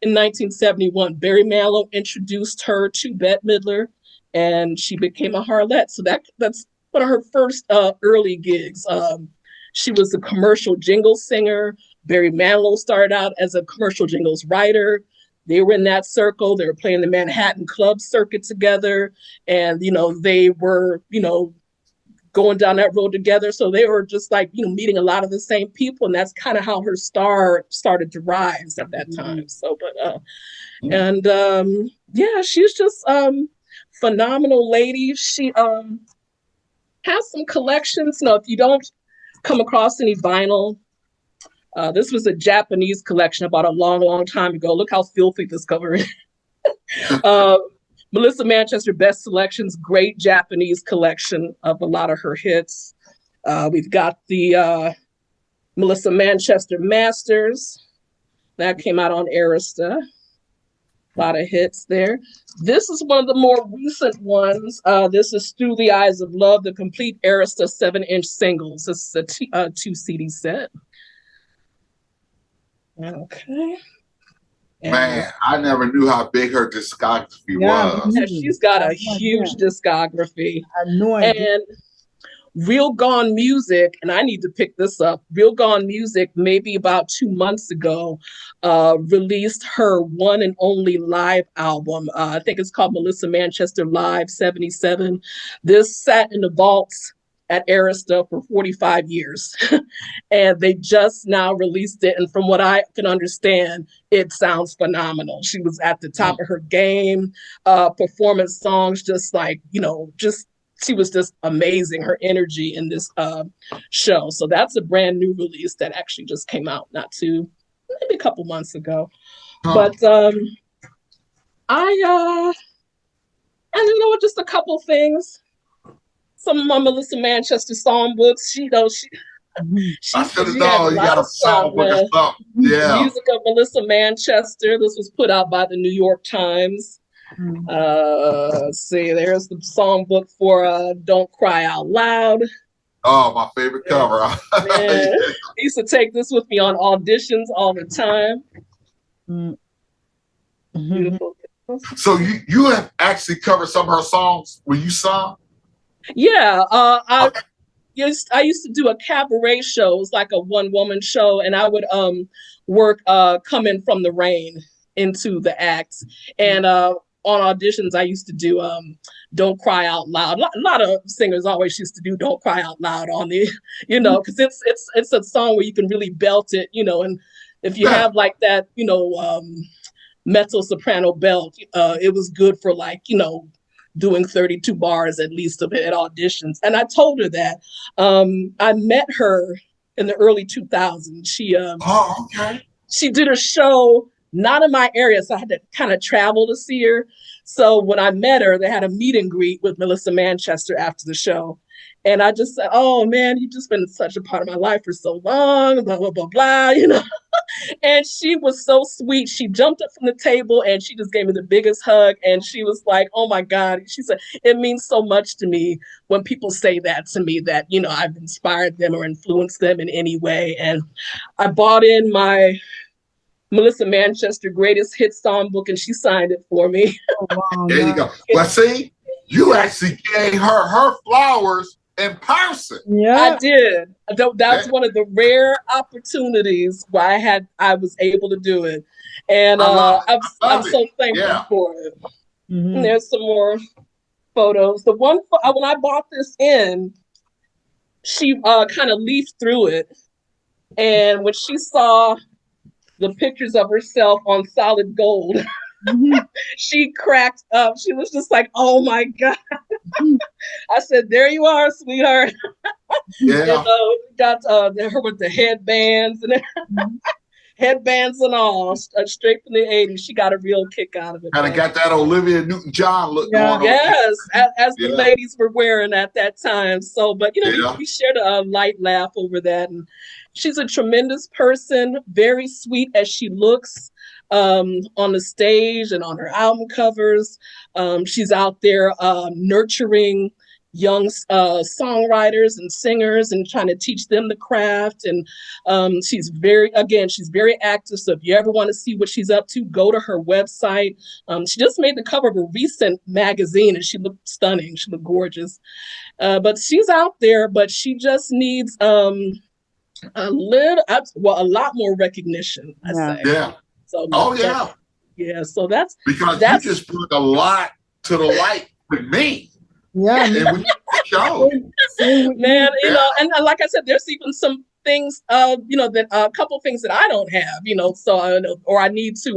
In 1971, Barry Manilow introduced her to Bette Midler, and she became a Harlette. So that's one of her first early gigs. She was a commercial jingle singer. Barry Manilow started out as a commercial jingles writer. They were in that circle. They were playing the Manhattan club circuit together, and they were going down that road together. So they were just like, meeting a lot of the same people. And that's kind of how her star started to rise at that time. So, she's just phenomenal lady. She has some collections. If you don't come across any vinyl, this was a Japanese collection about a long, long time ago. Look how filthy this cover is. Melissa Manchester Best Selections, great Japanese collection of a lot of her hits. We've got the Melissa Manchester Masters. That came out on Arista. A lot of hits there. This is one of the more recent ones. This is Through the Eyes of Love, the complete Arista 7-inch singles. This is a 2 CD set. Okay. Man, I never knew how big her discography was. Yeah, she's got a huge discography. I had no idea. And Real Gone Music, and I need to pick this up. Real Gone Music, maybe about 2 months ago, released her one and only live album. I think it's called Melissa Manchester Live 77. This sat in the vaults at Arista for 45 years. And they just now released it. And from what I can understand, it sounds phenomenal. She was at the top of her game, performance songs, just like, she was just amazing, her energy in this show. So that's a brand new release that actually just came out maybe a couple months ago. But just a couple things. Some of my Melissa Manchester songbooks, I should have She had a known you lot got a of stuff, songbook or man. something. Yeah. Music of Melissa Manchester. This was put out by the New York Times. Let's see, there's the songbook for Don't Cry Out Loud. Oh, my favorite cover. Man, I used to take this with me on auditions all the time. Beautiful. So you have actually covered some of her songs when you sung? Yeah, I used to do a cabaret show. It was like a one-woman show, and I would work Coming from the Rain into the acts. And on auditions, I used to do Don't Cry Out Loud. A lot of singers always used to do Don't Cry Out Loud on the, because it's a song where you can really belt it, and if you have like that, mezzo soprano belt, it was good for like, doing 32 bars at least of it at auditions. And I told her that. I met her in the early 2000s. She did a show not in my area, so I had to kind of travel to see her. So when I met her, they had a meet and greet with Melissa Manchester after the show. And I just said, oh man, you've just been such a part of my life for so long, blah, blah, blah, blah, And she was so sweet. She jumped up from the table and she just gave me the biggest hug. And she was like, oh my God. She said, it means so much to me when people say that to me, that, I've inspired them or influenced them in any way. And I bought in my Melissa Manchester Greatest Hits Songbook and she signed it for me. Oh, wow, there you go. Well, see, you actually gave her flowers in person. Yeah, I did. That's one of the rare opportunities where I was able to do it, and I'm so thankful for it. And there's some more photos. The one when I bought this in, she kind of leafed through it, and when she saw the pictures of herself on solid gold, she cracked up. She was just like, "Oh my God!" I said, "There you are, sweetheart." Yeah. Got her with the headbands and headbands and all, straight from the 80s. She got a real kick out of it. Kind of got that Olivia Newton-John look going on. Yes, as the ladies were wearing at that time. So, but we shared a light laugh over that. And she's a tremendous person, very sweet as she looks on the stage and on her album covers. She's out there nurturing young songwriters and singers and trying to teach them the craft. And she's very active. So if you ever want to see what she's up to, go to her website. She just made the cover of a recent magazine and she looked stunning. She looked gorgeous. But she's out there, but she just needs a lot more recognition, I say. Yeah. So so that's because you just brought a lot to the light with me. Yeah, and man, and like I said, there's even some things, that a couple things that I don't have, so or I need to,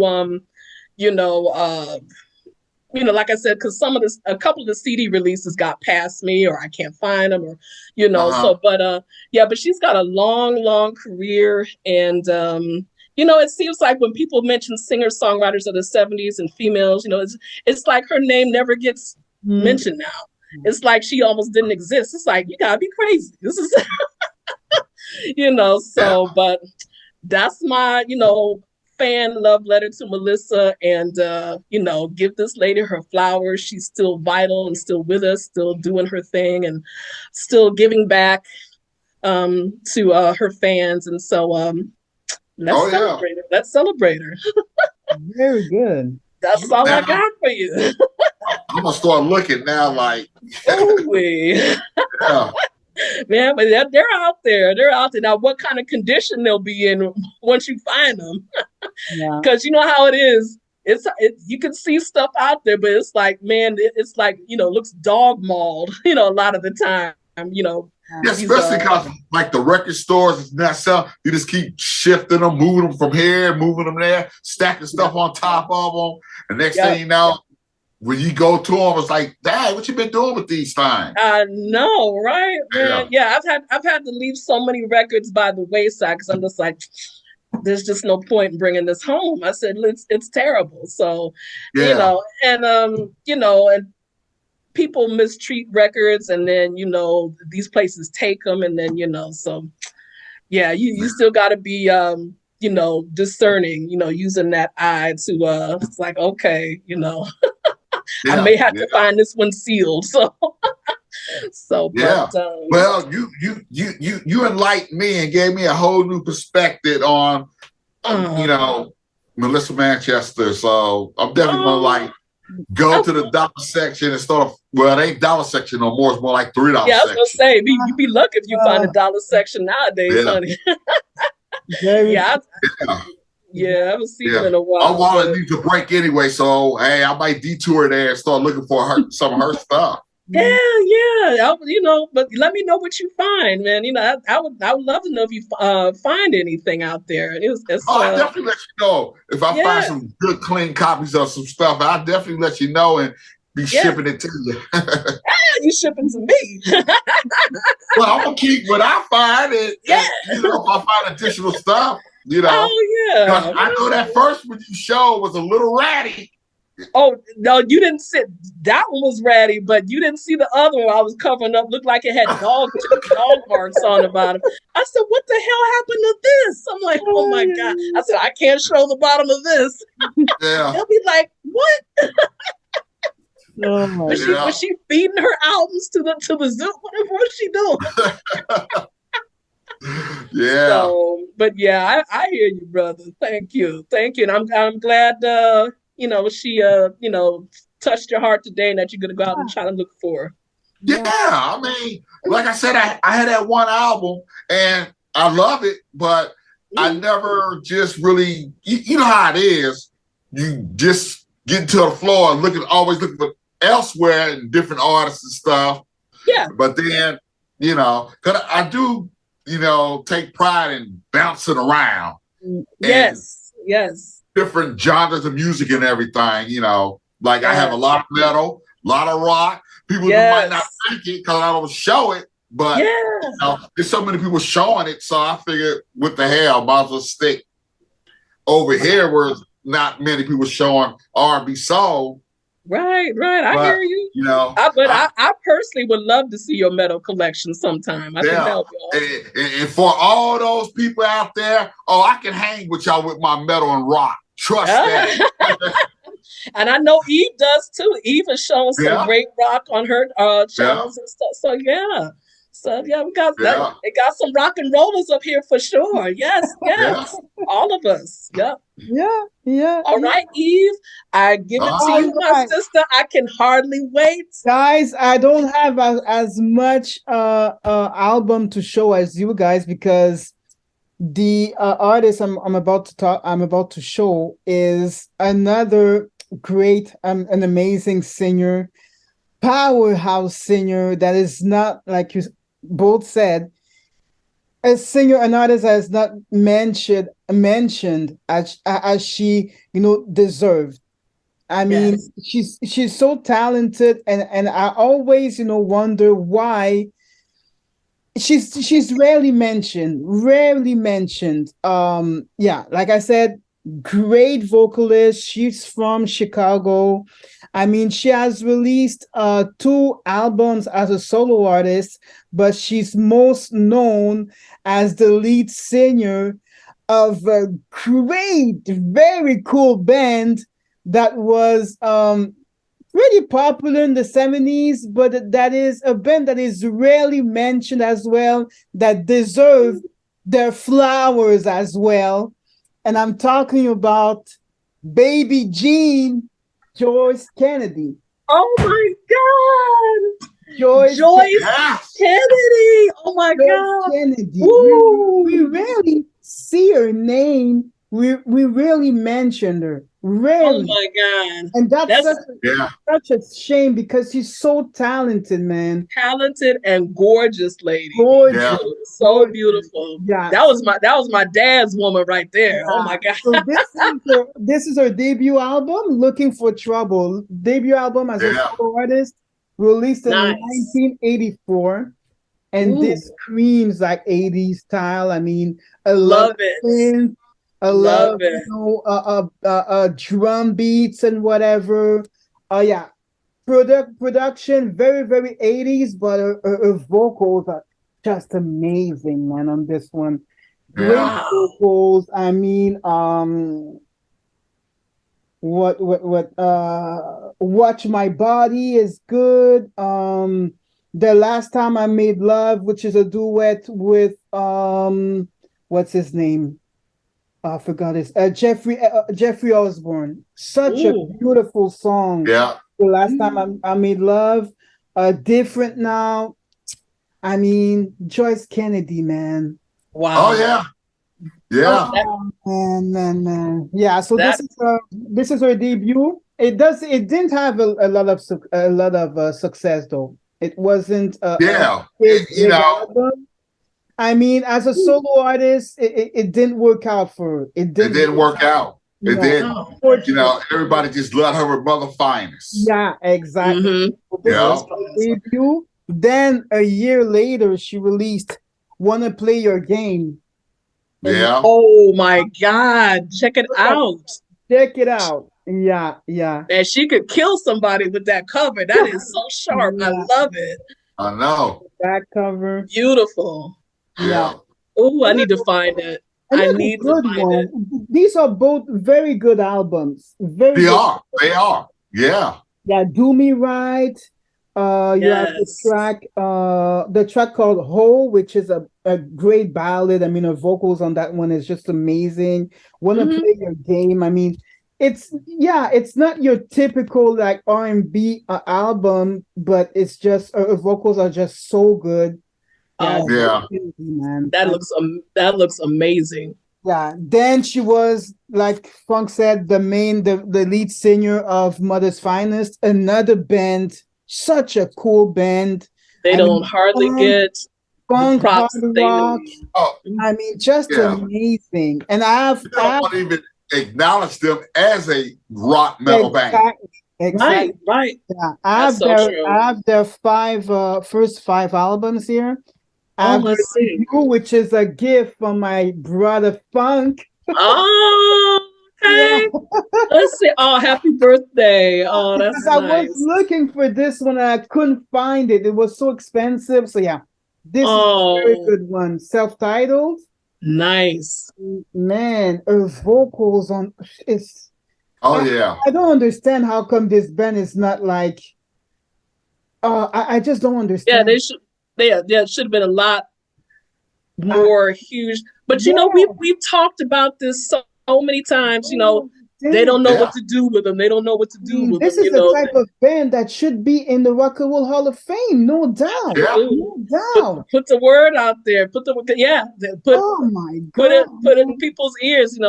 like I said, because a couple of the CD releases got past me, or I can't find them, or so. But but she's got a long career, and it seems like when people mention singer-songwriters of the 70s and females, it's like her name never gets mentioned now. It's like she almost didn't exist. It's like, you gotta be crazy. This is, but that's my, fan love letter to Melissa, and, give this lady her flowers. She's still vital and still with us, still doing her thing and still giving back to her fans. And so let's celebrate her. Let's celebrate her. Very good. That's all I got for you. I'm gonna start looking now, like, man, but they're out there. They're out there now. What kind of condition they'll be in once you find them? Because you know how it is. You can see stuff out there, but it's like, man, it's like, looks dog mauled. A lot of the time, Yeah, especially because like the record stores is not selling. You just keep shifting them, moving them from here, moving them there, stacking stuff on top of them. And next thing you know, when you go to them, it's like, Dad, what you been doing with these things? I know, right, man? Yeah, I've had to leave so many records by the wayside because I'm just like, there's just no point in bringing this home. I said, it's terrible. So, and people mistreat records, and then these places take them, and then so Yeah, you still got to be discerning, using that eye to it's like, okay, I Yeah, may have yeah, to find this one sealed. So but yeah. Well, you enlightened me and gave me a whole new perspective on Melissa Manchester. So I'm definitely gonna go to the dollar section and start. Well, it ain't dollar section no more. It's more like $3 yeah, I was gonna section. say, you'd be lucky if you find a dollar section nowadays, Yeah, honey. Very Yeah, yeah, yeah, I haven't seen them yeah. in a I while, want but to need to break anyway, so hey, I might detour there and start looking for some of her stuff. yeah, yeah. But let me know what you find, man. I would love to know if you find anything out there. It's Oh, I definitely let you know if I find yeah, some good, clean copies of some stuff. I'll definitely let you know and be yeah. shipping it to you. You shipping to me? Well, I'm gonna keep what I find, Yeah. and if I find additional stuff, Oh because yeah. I know that first one you showed was a little ratty. Oh no, you didn't see that one was ratty, but you didn't see the other one I was covering up. Looked like it had dog marks on the bottom. I said, "What the hell happened to this?" I'm like, "Oh my god!" I said, "I can't show the bottom of this." Yeah, They'll be like, "What?" oh my Was God. she feeding her albums to the zoo? What was she doing? yeah, So, but yeah, I hear you, brother. Thank you, and I'm glad she touched your heart today, and that you're gonna go out and try to look for her. yeah. Yeah. I mean, like I said, I had that one album and I love it, but I Mhm. never just really. You know how it is. You just get into the floor and always looking for elsewhere and different artists and stuff. Yeah. But then, because I do, take pride in bouncing around and Yes. Yes. different genres of music and everything, like I have a Yes. lot of metal, a lot of rock. People might not Yes. like it because I don't show it, but Yeah. there's so many people showing it. So I figured, what the hell, might as well stick over here where not many people showing R&B soul. Right. Right. I But, hear you. you know, But I, I personally would love to see your metal collection sometime. I think that yeah. would be awesome. And for all those people out there, I can hang with y'all with my metal and rock. Trust that. And I know Eve does too. Eve has shown some Yeah. great rock on her Yeah. channels and stuff. So yeah. So yeah, we got that. Yeah. It got some rock and rollers up here for sure. Yes, Yeah. yes. All of us. Yep. Yeah. All right, Eve. I give it to All you, my right. sister. I can hardly wait. Guys, I don't have as much album to show as you guys because the artist I'm about to show is another great an amazing singer, powerhouse singer that is not, like you both said, a singer, an artist that is not mentioned as she deserved. I mean, Yes. she's so talented, and I always wonder why she's rarely mentioned. Yeah, like I said, great vocalist. She's from Chicago. I mean, she has released 2 albums as a solo artist, but she's most known as the lead singer of a great, very cool band that was pretty popular in the 70s, but that is a band that is rarely mentioned as well, that deserve their flowers as well. And I'm talking about Baby Jean, Joyce Kennedy. Oh my God. Joyce Joyce Kennedy. Oh my God. Kennedy. We Woo. rarely see her name. We rarely mention her. Oh Rarely. my God. And that's That's such a shame because she's so talented, man. talented and gorgeous lady. Gorgeous. Yeah. So beautiful. Yeah. That was my dad's woman right there. Oh my God. So this is her debut album, Looking for Trouble. Debut album as a Yeah. solo artist, released in Nice. 1984. And Ooh. this screams like 80s style. I mean, a Love lot it. of synth, a lot Love of it. drum beats and whatever. Yeah, production very, very 80s, but her vocals are just amazing, man, on this one. great Yeah. vocals. I mean, Watch My Body is good. The Last Time I Made Love, which is a duet with what's his name? I forgot his Jeffrey Osborne. Such a Ooh. beautiful song. Yeah. The Last Time I Made Love. Different Now. I mean, Joyce Kennedy, man. Wow. Oh yeah. Yeah. Oh, man. Yeah, so That this is her debut. It didn't have a lot of success though. It wasn't Yeah. You big know, album. I mean, as a solo artist, it didn't work out for her. It it didn't didn't work out. It no, did. oh. You know, everybody just loved her with mother finest. yeah, exactly. Mm-hmm. So this Yeah. was her debut. Then a year later, she released "Wanna Play Your Game." And Yeah. Oh my God. Check it out. check it out. Yeah. And she could kill somebody with that cover. That is so sharp. I Yeah, love it. I know. back cover. Beautiful. Yeah. Yeah. Oh, I need to find it. I Another need to good find one. it. These are both very good albums. Very They good. are. They are. Yeah. Yeah, Do Me Right. You have Yes. the track called Whole, which is a great ballad. I mean, her vocals on that one is just amazing. Wanna Mhm. Play Your Game. I mean, it's not your typical like R&B album, but it's just her vocals are just so good. Yeah, Oh, Yeah. man. that looks amazing. Yeah. Then she was, like Funk said, the lead singer of Mother's Finest, another band, such a cool band. They I don't mean, hardly funk, get the funk, hard props they rock. need. Oh, I mean, just yeah. amazing. And You don't want to even acknowlove them as a rock metal band. exactly. Right. Yeah, That's so true. I have their first five albums here. I Oh, have their let's see. debut, which is a gift from my brother Funk. Oh, Yeah. okay. Let's see. Oh, happy birthday. Oh, that's Because I was nice. looking for this one and I couldn't find it. It was so expensive. So yeah, this is a very Oh, good one. Self-titled. nice. Man, her vocals on it's Oh I, yeah. I don't understand how come this band is not like I just don't Yeah, understand. they should. There should have been a lot more huge. But Yeah. we've talked about this so many times. They don't know Yeah. what to do with them. They don't know what to do with This them. is the type of band that should be in the Rock and Roll Hall of Fame, no doubt. Yeah. No doubt. Put the word out there. Put Oh my put God. it in people's ears.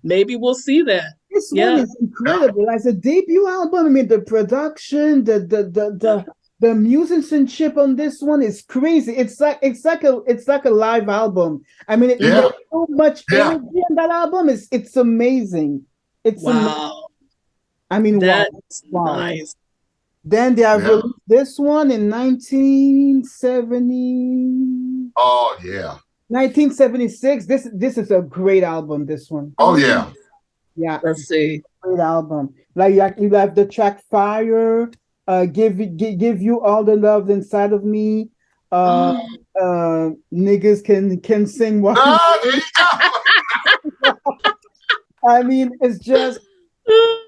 Maybe we'll see that. This Yeah. one is incredible. As a debut album, I mean, the production, the musicianship on this one is crazy. It's like a live album. I mean, Yeah. there's so much Yeah. energy in that album. It's amazing. It's amazing. Wow, I mean, that's wow. nice. Then they have Yeah. released this one in 1970, Oh yeah. 1976. This is a great album. This one. Oh yeah. Yeah. Let's see. Great album. Like you have the track Fire, give you all the love inside of me. Niggas can sing what Ah, there you go. I mean, it's just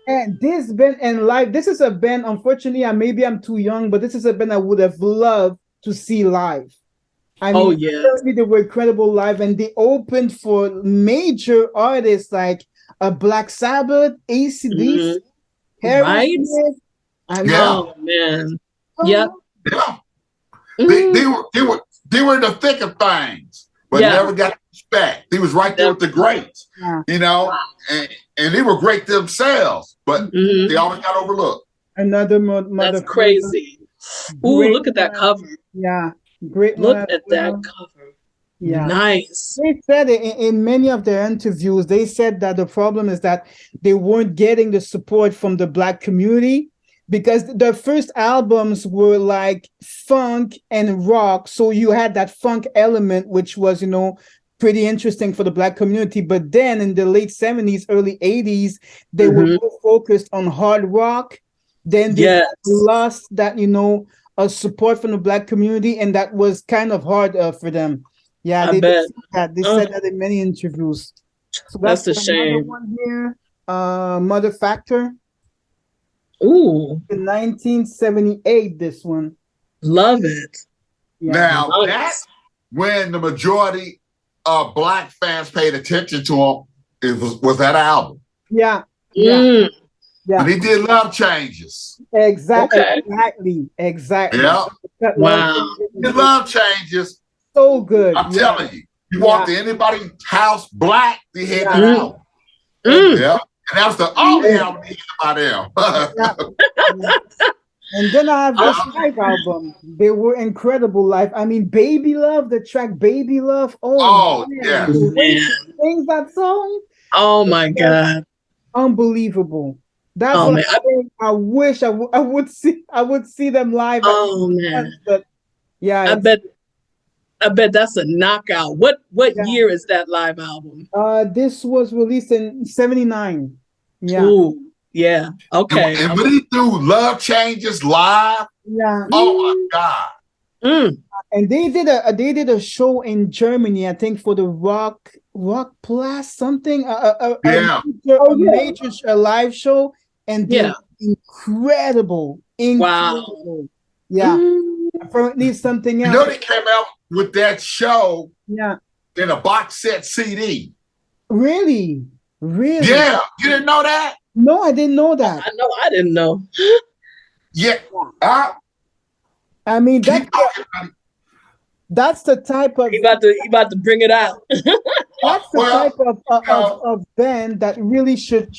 and this band and live. This is a band, unfortunately, maybe I'm too young, but this is a band I would have loved to see live. I mean, Oh, yeah. certainly they were incredible live, and they opened for major artists like Black Sabbath, AC/DC, Right? Aerosmith. I mean, Yeah. Oh man. Yep. Yeah. Mhm. They were in the thick of things, but Yeah. never got respect. He was right there with the greats, Yeah. and they were great themselves, but Mhm. they always got overlooked. Another mother. That's crazy. Ooh, Great look at that one. cover. Yeah, great. Look one as at that well. cover. Yeah. Nice. They said in many of their interviews, they said that the problem is that they weren't getting the support from the Black community because the first albums were like funk and rock. So you had that funk element, which was, pretty interesting for the Black community. But then in the late 70s, early 80s, they were more focused on hard rock. Then they Yes. lost that, support from the Black community. And that was kind of hard for them. Yeah, I they bet. said that. They said that in many interviews. So That's a another shame. one here. Mother Factor Ooh, in 1978. This one. love it. Yeah. Now Nice. that's when the majority of black fans paid attention to him. It was that album Yeah. Yeah. Mm, Yeah. when he did Love Changes. Exactly. okay. Exactly. Yeah, That love Wow. his Love Changes. so good. I'm Yeah. telling you, you walk to anybody's house black, they hit that Yeah. Mm, album. mm. Yeah, and that was the only Yeah. album he hit by them. Yeah. Yeah. And then I have this Oh, live album. They were incredible live. I mean, Baby Love, the track Baby Love. Oh Oh man, the yes, way man. she sings that song, Oh my God. unbelievable. That's Oh what man. I'm saying. I wish I would see them live at Oh man. once, but yeah, I it's bet I bet that's a knockout. What yeah. year is that live album? This was released in 79. Yeah. Ooh, yeah. Okay. and when he do Love Changes live, Yeah. oh my Mm, God. mm. And they did a show in Germany, I think, for the Rock Plus something, Yeah, a live show, and they Yeah. were incredible, Wow. incredible. Yeah, Mm. apparently something you know else. they came out with that show Yeah, in a box set CD. really, really. Yeah, you didn't know that? No, I didn't know that. I know. I didn't know. Yeah. I mean, Keep talking, buddy. that's the type of He about to bring it out. that's the Well, type of band that really should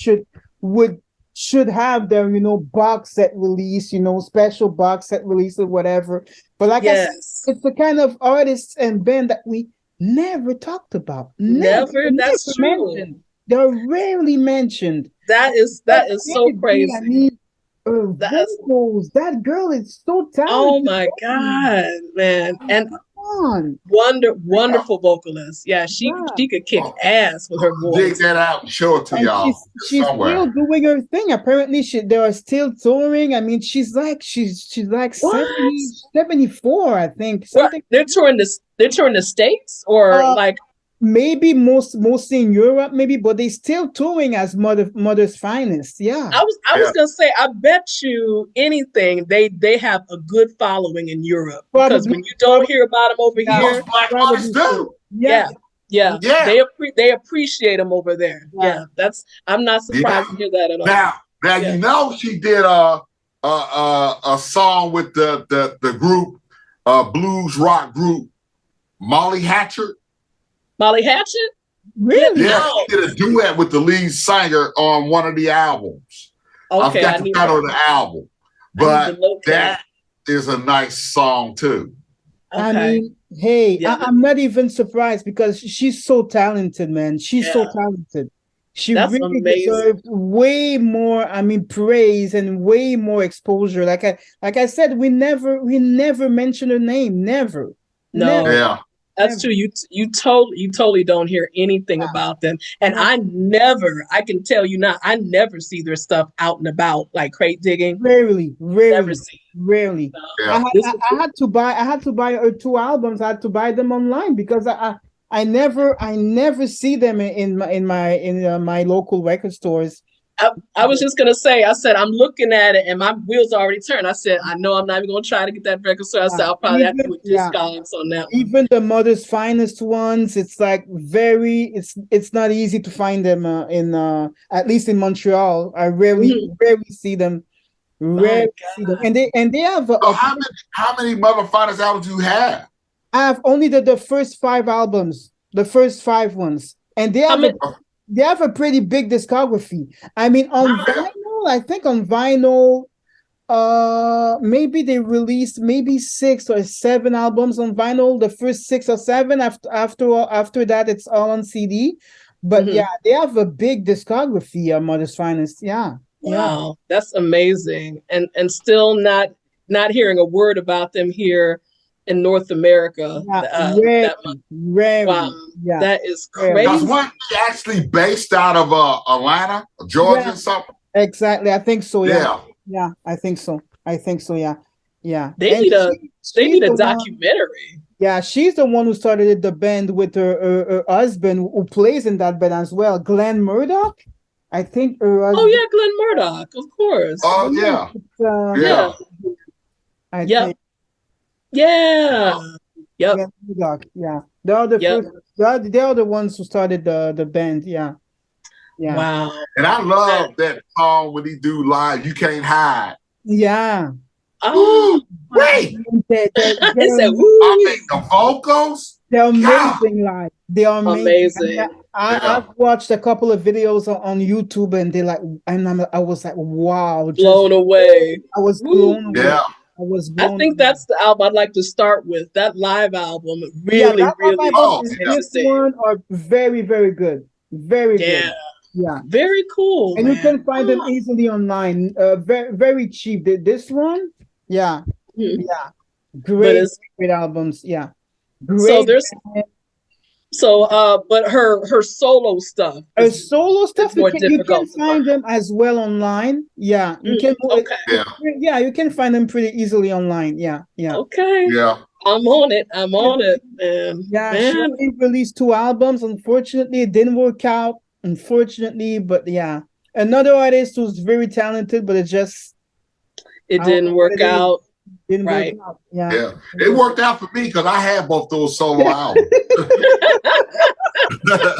have their box set release, special box set release or whatever. But like I said, Yes. it's the kind of artists and band that we never talked about, Never. That's true. mentioned. They're rarely mentioned. That is so I crazy. mean, That's vocals. That girl is so oh talented. my God, man. And Come on. wonderful vocalist. Yeah, she could kick ass with her dig voice. that out and show it to And y'all she's somewhere. still doing her thing. Apparently, they are still touring. I mean, she's like What? 70, 74, I think. What? Something They're touring the States or uh, like maybe mostly in Europe, maybe, but they still touring as Mother's Finest. Yeah. I was gonna say, I bet you anything they have a good following in Europe because Probably. when you don't hear about them over Yeah. here, Most black Probably artists do. yeah, Yeah. they appreciate them over there. Yeah. Yeah, I'm not surprised to hear that at all. Now Yeah. you know she did a song with the group blues rock group Molly Hatchet. Molly Hatchet? Really? Yeah, No. she did a duet with the lead singer on one of the albums. Okay, I forgot the title of the album, but that is a nice song too. Okay. I mean, hey, Yeah. I'm not even surprised because she's so talented, man. She's so talented. She That's really amazing. deserved way more, I mean, praise and way more exposure. Like I said, we never mentioned her name. Never. No. Never. Yeah. That's true. You totally don't hear anything about them. And I can tell you now, I never see their stuff out and about like crate digging. Rarely. Never see. Rarely. Yeah. I had to buy her 2 albums. I had to buy them online because I never see them in my local record stores. I was just gonna say, I said I'm looking at it and my wheels already turned. I said, I know I'm not even gonna try to get that record store. I said I'll probably have to do discounts on that one. Even the Mother's Finest ones, it's like it's not easy to find them in at least in Montreal. I rarely see them. Rarely see them. And they have So how many Mother Finest albums do you have? I have only the first 5 albums, the first 5 ones, and they have a pretty big discography. I mean, on vinyl, I think on vinyl, maybe they released maybe 6 or 7 albums on vinyl. The first 6 or 7. After that, it's all on CD. But yeah, they have a big discography. Mother's Finest. Yeah. Wow, that's amazing. And still not hearing a word about them here in North America. Rarely. Wow, Yeah. that is Rarely. crazy. Was one actually based out of Atlanta, Georgia, or something? Exactly. I think so. Yeah. Yeah, I think so. Yeah. They need a documentary. Yeah, she's the one who started the band with her husband who plays in that band as well, Glenn Murdoch. I think her Oh husband. yeah, Glenn Murdoch, of course. Oh yeah, Yeah. yeah. I Yep. think Yeah. Yep. Glenn Murdoch. Yeah, they are the Yep. first. They are the ones who started the band. Yeah, yeah, Wow. And I love that song when he do live. You can't hide. yeah. Oh, Ooh, wait. it said, I "Ooh, mean the vocals. They're God. amazing live. They are amazing. amazing." I've watched a couple of videos on YouTube and they're like, I was like, wow, just Blown away. I was Woo. blown away. Yeah. I was I blown think away. that's the album I'd like to start with. That live album, Yeah, really, that really album Oh, and yeah. this interesting. one are very, very good. Very Yeah, good. Yeah. very cool, And you man. can find them easily online. Very, very cheap. This one, yeah, Mhm. yeah. But Great, it's great albums. Yeah. so Great. there's but her solo stuff is Solo stuff more you can difficult to find find. them as well online. Yeah, you can. Okay, Yeah. Yeah, you can find them pretty easily online. Yeah, yeah, okay. Yeah. I'm on it. I'm on it, man. yeah. She Man, only released 2 albums. Unfortunately, it didn't work out. Unfortunately, but yeah, another artist who's very talented, but it just it I don't didn't know what work it is. out. Didn't Right. work out. Yeah, Yeah. It worked out for me because I had both those solo albums.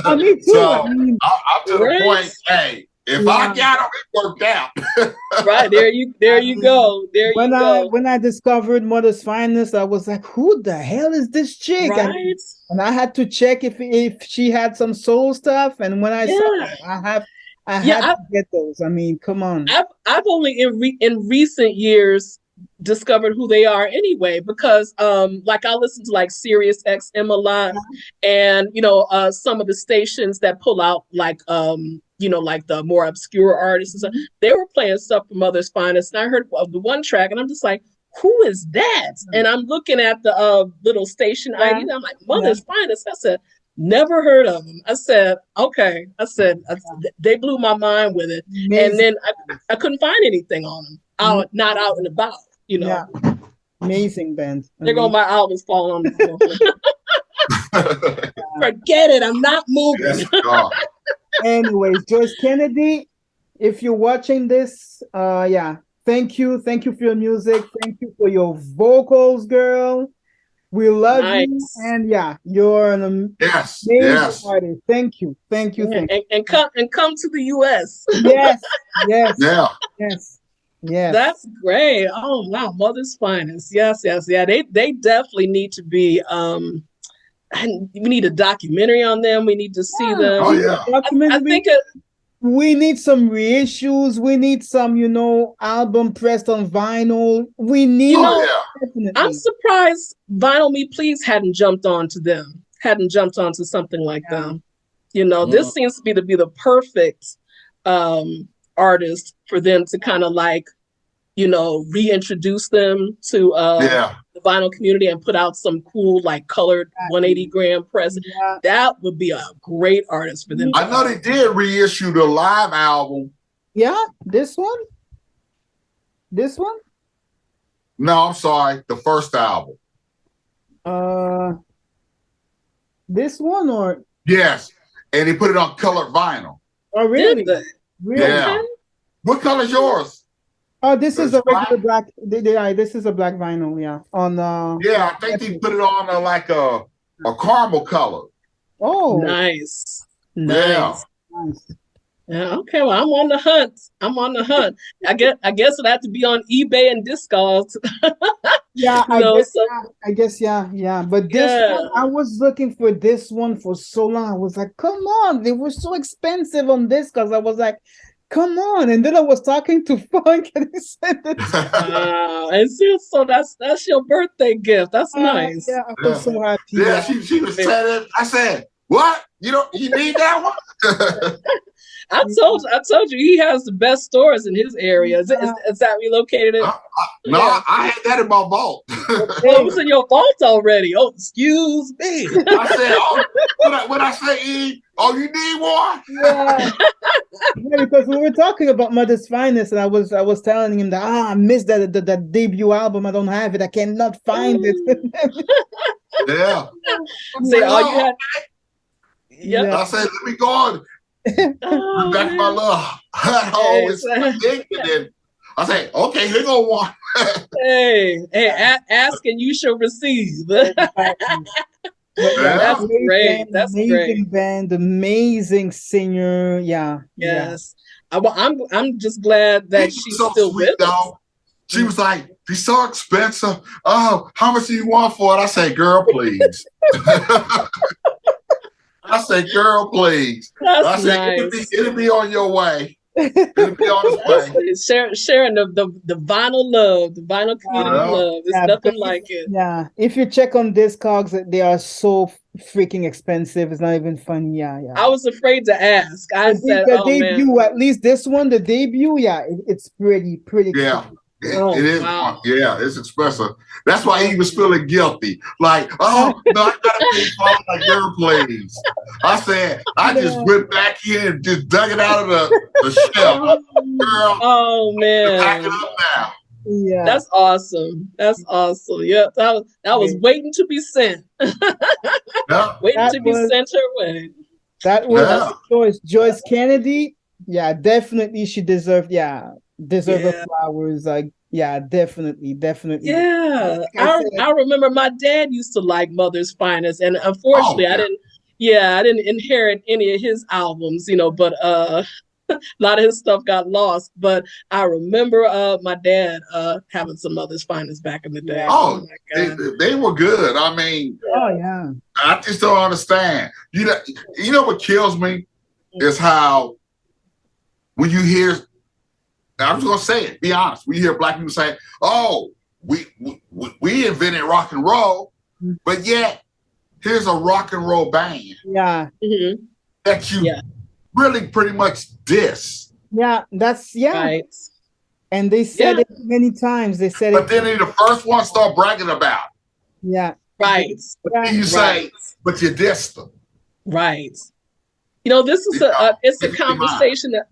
Oh, me too. So I mean, I'm to the Right. point, hey, if Yeah. I got them, it worked out. Right. There you go. There you go. when I discovered Mother's Finest, I was like, "Who the hell is this chick?" Right. And I had to check if she had some soul stuff. And when I saw Yeah. that, I Yeah, had to get those. I mean, come on. I've only in recent years discovered who they are anyway, because like I listen to like Sirius XM a lot, and some of the stations that pull out like like the more obscure artists and stuff, they were playing stuff from Mother's Finest, and I heard of the one track and I'm just like, who is that? And I'm looking at the little station ID and I'm like, Mother's Finest. I said, never heard of them. I said, okay. I said, they blew my mind with it. Amazing. And then I couldn't find anything on them. Not out and about, Yeah. Amazing band. There go my albums falling on the floor. Forget it. I'm not moving. Yes, God. Anyways, Joyce Kennedy, if you're watching this, thank you. Thank you for your music. Thank you for your vocals, girl. We love you. And you're an amazing artist. Thank you. Thank you. Thank you. And come to the US. Yes. Yes. Yeah. Yes. Yes. That's great. Oh wow, Mother's Finest. Yes. Yeah. They definitely need to be and we need a documentary on them. We need to see them. Oh yeah. I think we need some reissues. We need some, album pressed on vinyl. We need. I'm surprised Vinyl Me Please hadn't jumped onto something like them. This seems to be the perfect artist for them to kind of like, reintroduce them to the vinyl community and put out some cool like colored 180 gram press. That would be a great artist for them. I know they did reissue the live album. Yeah, this one. No, I'm sorry, the first album. This one or yes, and they put it on colored vinyl. Oh, really? Really? Yeah. What color is yours? Oh, this is a regular black. This is a black vinyl. Yeah. On. I think they put it on like a caramel color. Oh, nice. Yeah. Nice. Yeah, okay, well, I'm on the hunt. I guess it'll have to be on eBay and Discogs. Yeah, I guess, yeah. But this one, I was looking for this one for so long. I was like, come on, they were so expensive on Discogs. I was like, come on. And then I was talking to Funk and he said that. And so that's your birthday gift. That's nice. Yeah, I was so happy. Yeah, she was saying it. I said, what? You need that one? I told you he has the best stores in his area. Is that relocated? No, I had that in my vault. It was in your vault already. Oh, excuse me. I said, when I say E, you need more? Yeah. Because we were talking about Mother's Finest, and I was telling him that I missed that debut album. I don't have it. I cannot find it. Yeah. Say all you had. Yep. Yeah. I said, let me go on. Oh, Back to my man. little hut hole. It's thinking, and I say, okay, here go one. Hey, ask and you shall receive. But yeah, Yeah. That's great great. band, That's amazing great. band, amazing singer. Yeah, yeah. Yes. I'm just glad that She's she's so still sweet, with us. though. She was like, "He's so expensive. Oh, how much do you want for it?" I say, "Girl, please." I say, "Girl, please." I That's say, nice. it'll be on your way. It'll be on its That's way. nice. Sharing the vinyl love, the vinyl community Yeah. love. There's Yeah, nothing but like it. yeah. If you check on Discogs, they are so freaking expensive. It's not even funny. Yeah, yeah. I was afraid to ask. I said, The "Oh man, debut, at least this one, the debut, yeah, it's pretty Yeah. cool. oh It is. wow." Yeah, it's expressive. That's why he was feeling guilty. Like, oh, no, I gotta pay for it. Like, girl, please. I said, I just went back in and just dug it out of the shelf. Girl, Oh pack it man. up now. Yeah. That's awesome. That's awesome. Yep. That was waiting to be sent. Yeah. Waiting That to be was- sent her way. That was Yeah. Joyce Kennedy. Yeah, definitely she deserved. Yeah, deserve her Yeah. flowers. Like, yeah, definitely. Yeah. Like I said, I remember my dad used to like Mother's Finest, and unfortunately Oh, yeah. I didn't inherit any of his albums, but a lot of his stuff got lost. But I remember my dad having some Mother's Finest back in the day. Yeah. Oh, my God. they were good. I mean, oh yeah, I just don't understand. You know what kills me is how when you hear, I'm just gonna say it, be honest. We hear black people say, "Oh, we invented rock and roll," but yet here's a rock and roll band yeah, Mhm. that you Yeah. really pretty much diss. yeah. That's Right. And they said it many times. They said But it. then they the first one start bragging about it. Yeah, Right. But then you say, but you dissed them. Right. This is it's a conversation that,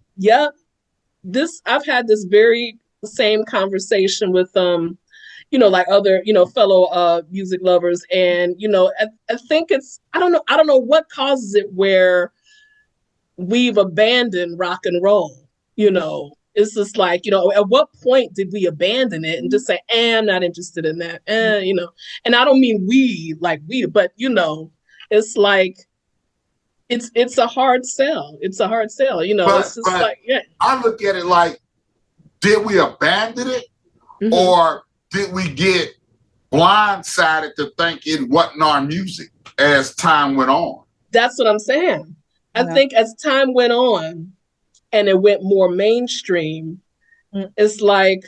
I've had this very same conversation with, like other, fellow music lovers. And, I think I don't know what causes it where we've abandoned rock and roll, It's just like, at what point did we abandon it and just say, I'm not interested in that, and I don't mean but, it's like, it's a hard sell. It's a hard sell, it's just like, I look at it like, did we abandon it? Mhm. Or did we get blindsided to think it wasn't our music as time went on? That's what I'm saying. I think as time went on and it went more mainstream, it's like,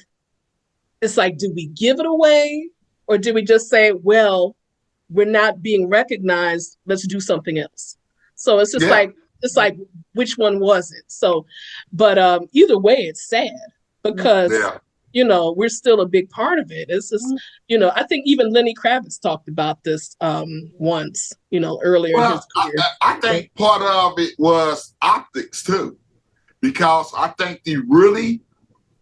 did we give it away? Or did we just say, well, we're not being recognized, let's do something else? So it's just like, which one was it? So, but either way, it's sad because, we're still a big part of it. It's just, I think even Lenny Kravitz talked about this once, earlier in his career. I think part of it was optics too, because I think they really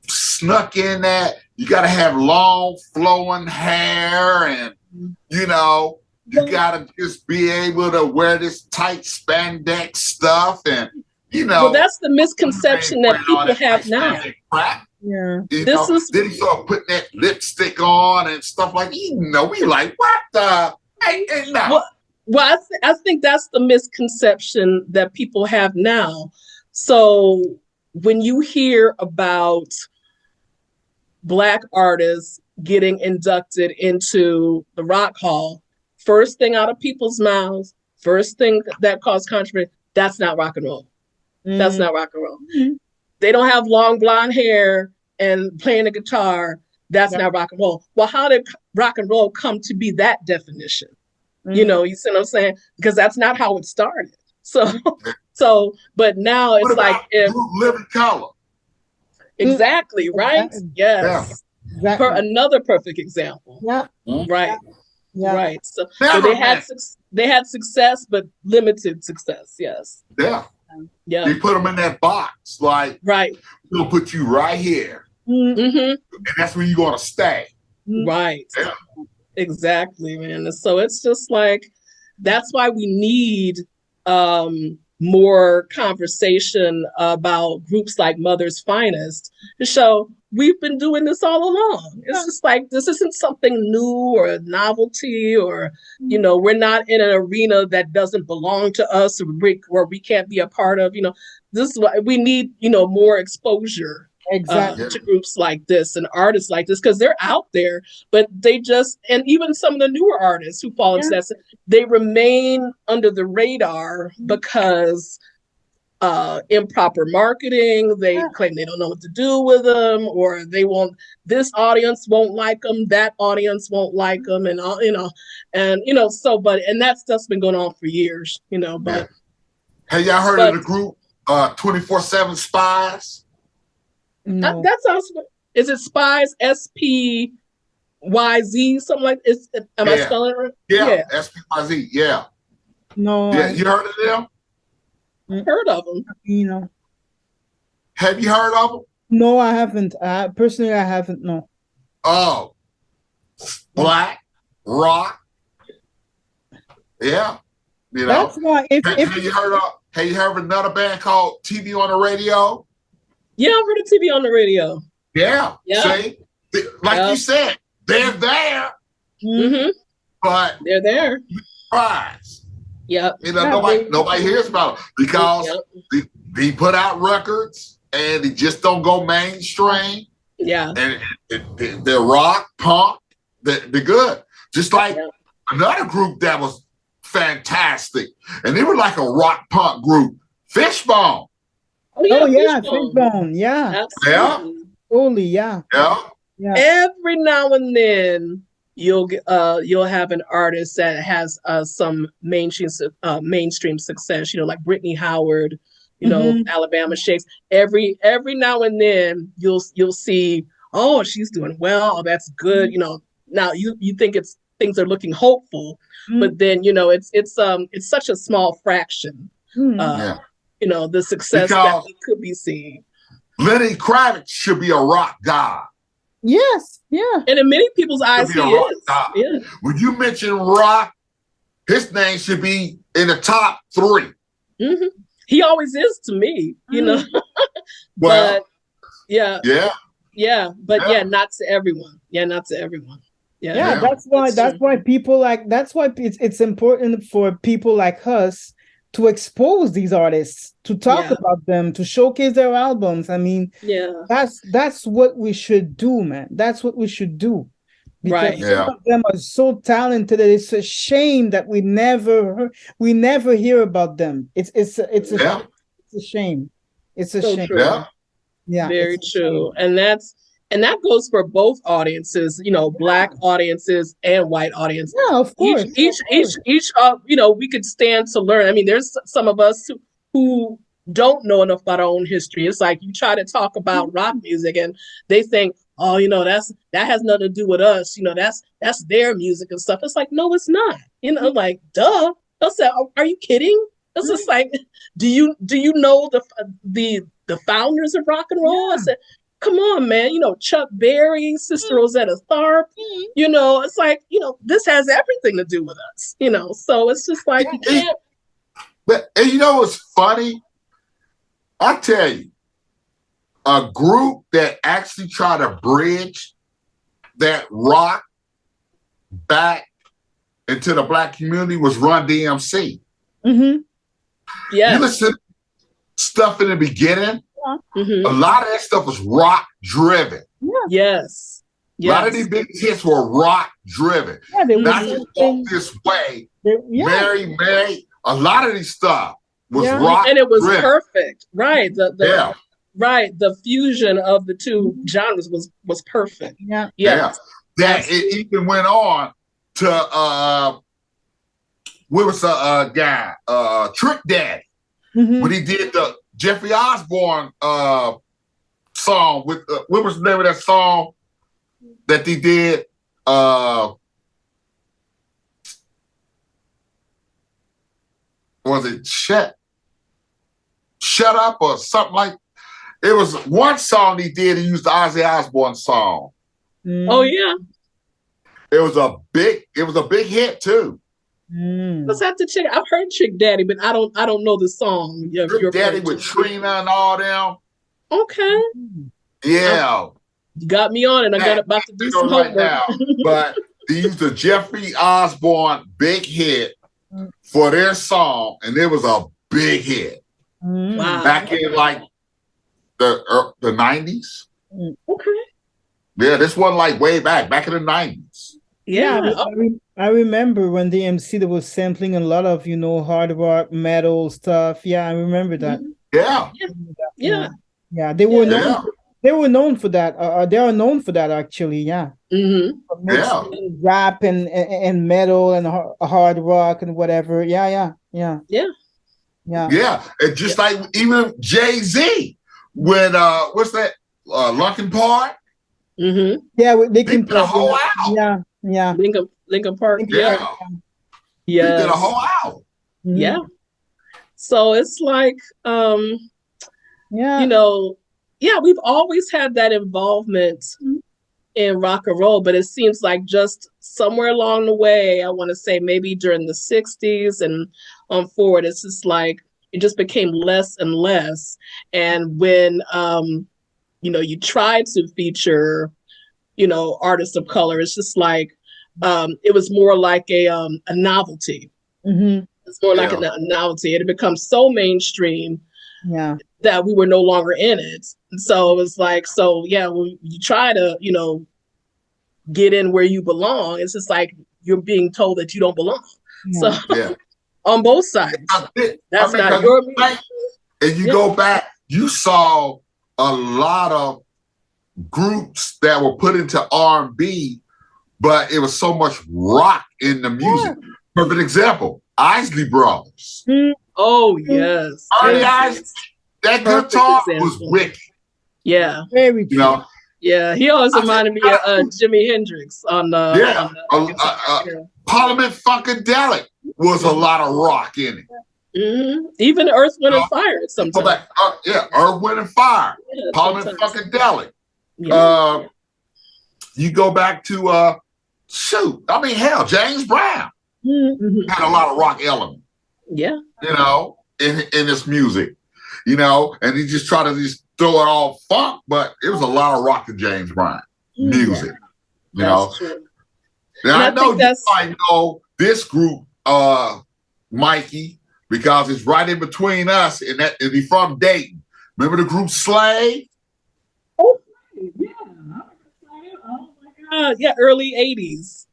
snuck in that you got to have long flowing hair and, you got to just be able to wear this tight spandex stuff. And, well, that's the misconception that people have now. Yeah. Then he started putting that lipstick on and stuff like, we like, what the? Hey, no. Well, I think that's the misconception that people have now. So when you hear about Black artists getting inducted into the Rock Hall, first thing out of people's mouths, first thing that caused controversy, that's not rock and roll. That's not rock and roll. They don't have long blonde hair and playing the guitar. That's not rock and roll. Well, how did rock and roll come to be that definition? You see what I'm saying? Because that's not how it started. So, but now it's like, if Living Color. Exactly, right? Yes. Exactly. Another perfect example. Yeah. Right. Yeah. Right. So they had success, but limited success. Yes. Yeah. Yeah. They put them in that box, like, right. We'll put you right here. Mm-hmm. And that's where you're going to stay. Right. Yeah. Exactly, man. So it's just like that's why we need more conversation about groups like Mother's Finest to show we've been doing this all along. It's just like this isn't something new or a novelty, or we're not in an arena that doesn't belong to us, or we can't be a part of. This is why we need more exposure Exactly. to groups like this and artists like this, because they're out there, but and even some of the newer artists who fall into that, they remain under the radar because improper marketing. They claim they don't know what to do with them, or this audience won't like them, that audience won't like them, and and that stuff's been going on for years, but have y'all heard of the group 24/7 Spies? No. That sounds. Is it Spies? SPYZ? Something like. Am I spelling it right? Yeah. SPYZ. Yeah. No. Yeah. You heard of them? Heard of them? Have you heard of them? No, I haven't. Personally, I haven't. No. Oh, black rock. Yeah. That's why. Have you heard of another band called TV on the Radio? Yeah, I've heard of TV on the radio. Yeah. See, like you said, they're there. Mm-hmm. But they're there. Surprise. Yep. Nobody hears about them because they put out records and they just don't go mainstream. Yeah. And they're rock, punk, they're good. Just like another group that was fantastic, and they were like a rock punk group, Fishbone. Fishbone. Yeah. Absolutely. Totally. Yeah. Every now and then you'll have an artist that has some mainstream success, like Brittany Howard, Alabama Shakes. Every now and then you'll see, oh, she's doing well, oh, that's good. Now you think things are looking hopeful, but then it's such a small fraction. The success that we could be seeing. Lenny Kravitz should be a rock god. Yes, yeah. And in many people's eyes, he is. Yeah. When you mention rock, his name should be in the top 3. Mm-hmm. He always is to me, Well, but not to everyone. Not to everyone. Yeah. That's why it's important for people like us to expose these artists, to talk about them, to showcase their albums. I mean, that's what we should do, man. That's what we should do. Because some of them are so talented that it's a shame that we never hear about them. It's a shame. It's a shame. True. Yeah. Very true. And that goes for both audiences, Black audiences and white audiences. Yeah, of course. Each, we could stand to learn. I mean, there's some of us who don't know enough about our own history. It's like you try to talk about rock music and they think, oh, that has nothing to do with us. That's their music and stuff. It's like, no, it's not. Like, duh. I said, are you kidding? It's just like, do you know the founders of rock and roll? I said, come on, man. Chuck Berry, Sister Rosetta Tharpe. It's like, this has everything to do with us. So it's just like you can't. But what's funny? I tell you, a group that actually tried to bridge that rock back into the Black community was Run DMC. Mm-hmm. Yeah. You listen to stuff in the beginning. A lot of that stuff was rock driven. Yes. A lot of these big hits were rock driven. Not just Walk This Way. Mary. A lot of these stuff was rock, and it was perfect. Right. The fusion of the two genres was perfect. Yeah. That it even went on to where was the guy Trick Daddy when he did the Jeffrey Osborne song with what was the name of that song that they did? Was it Shut Up or something like? It was one song he did. He used the Ozzy Osbourne song. Oh yeah. It was a big hit too. Let's have to check. I've heard Trick Daddy, but I don't know the song. Yeah, Trick Daddy with Trina and all them. Okay. Yeah. You got me on it. I got about to do some right homework. now. But they used the Jeffrey Osborne big hit for their song, and it was a big hit. Wow. Back in like the 90s. Okay. Yeah, this one like way back in the 90s. Yeah, I remember when the MC that was sampling a lot of, hard rock, metal stuff. Yeah, I remember that. Yeah. Yeah, they were known. They were known for that. They are known for that actually. Yeah. Rap and metal and hard rock and whatever. Yeah. And just like even Jay-Z with what's that? Linkin Park. Yeah, with Linkin Park. Whole album. Yeah. Linkin Park. Yeah. He did a whole album. Yeah. So it's like, we've always had that involvement in rock and roll, but it seems like just somewhere along the way, I want to say maybe during the 60s and on forward, it's just like it just became less and less. And when you try to feature artists of color, it's just like it was more like a novelty. It's more like a novelty. It had become so mainstream that we were no longer in it. And so it was like, when you try to, get in where you belong, it's just like you're being told that you don't belong. So on both sides, that's not your music. And you go back, you saw a lot of groups that were put into R&B, but it was so much rock in the music. Perfect example, Isley Brothers. Oh, yes. That guitar was wicked. Yeah. Very true. Yeah, he always reminded me of Jimi Hendrix on Parliament Funkadelic was a lot of rock in it. Even Earth, Wind, and Fire sometimes. Earth, Wind, and Fire. Parliament Funkadelic. You go back to James Brown had a lot of rock element. Yeah. In his music. And he just tried to throw it all funk, but it was a lot of rock in James Brown music. That's true. Now I know you might know this group, Mikey, because it's right in between us, and he's from Dayton. Remember the group Slave? Oh, yeah. Oh my God. Yeah, early 80s.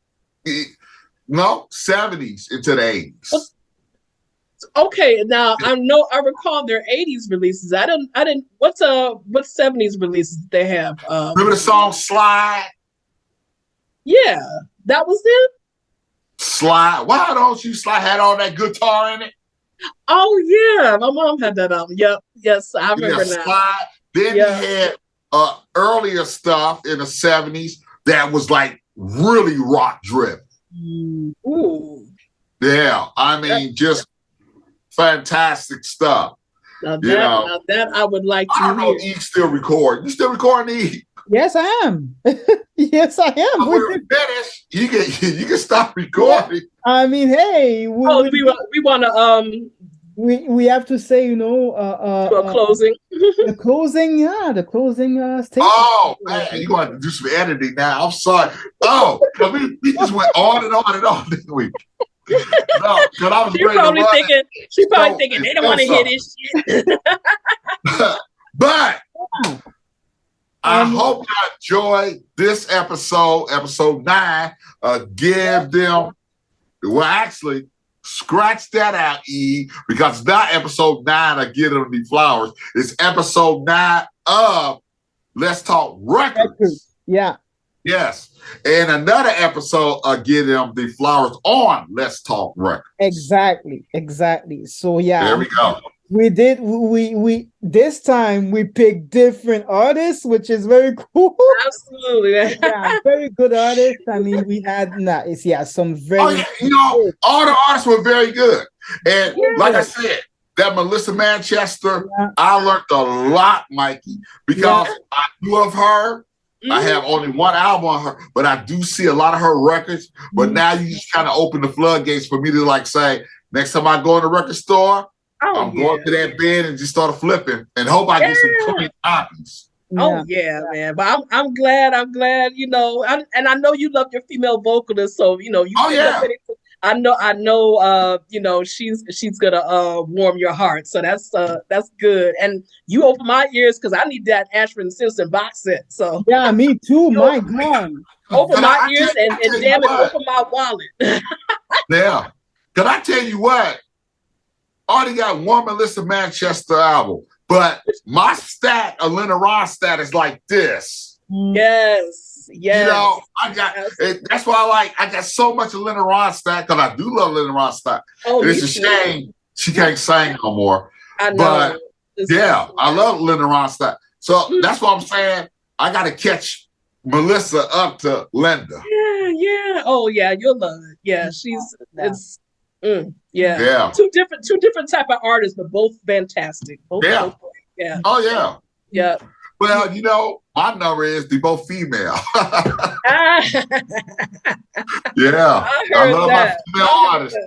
No, 70s into the 80s. Okay, now I recall their 80s releases. I didn't what 70s releases did they have? Remember the song Slide? Yeah, that was it? Slide. Why don't you slide? Had all that guitar in it? Oh yeah, my mom had that album. Yep, yes, I remember now. Slide. Then he had earlier stuff in the 70s that was like really rock driven. Ooh. Yeah, I mean just fantastic stuff. Now that I would like to hear. I don't know if E's still recording. You still recording, E? Yes, I am. Yes, I am. We're finished. You can stop recording. I mean, hey. We want to we have to say, a closing. The closing, the closing statement. Oh man, you're going to have to do some editing now. I'm sorry. Oh, we just went on and on and on this week. No, because I was She's probably thinking they don't want to hear this shit. But I hope you enjoyed this episode 9. Give them, actually, scratch that out, E, because it's not episode 9 of Give Them the Flowers. It's episode 9 of Let's Talk Records. Yeah. Yes. And another episode of Give Them the Flowers on Let's Talk Records. Exactly. So there we go. We this time we picked different artists, which is very cool. Absolutely. Yeah, very good artists. I mean, we had some very all the artists were very good. And like I said, that Melissa Manchester, I learned a lot, Mikey, because I knew of her I have only one album on her, but I do see a lot of her records. But now you just kind of open the floodgates for me to like say, next time I go in the record store, I'm going to that bin and just start flipping and hope I get some clean copies. Oh yeah, man! But I'm glad. You know, and I know you love your female vocalist, so you know you. Oh yeah. I know. You know, she's gonna warm your heart, so that's good. And you open my ears because I need that Ashford and Simpson box set. So yeah, me too. My God, open my ears and damn it, open my wallet. Yeah, can I tell you what? I already got one Melissa Manchester album. But my stat, a Linda Ron stat, is like this. Yes. You know, I got that's why I got so much of Linda Ron stat because I do love Linda Ron stat. Oh, it's a shame she can't sing no more. I know. But yeah, I love Linda Ron stat. So that's what I'm saying. I got to catch Melissa up to Linda. Yeah. Oh yeah, you'll love it. Yeah, yeah. Two different type of artists, but both fantastic. Both. Yeah. Oh yeah. Yeah. Well, you know, my number is they both female. Yeah. I love my female artists.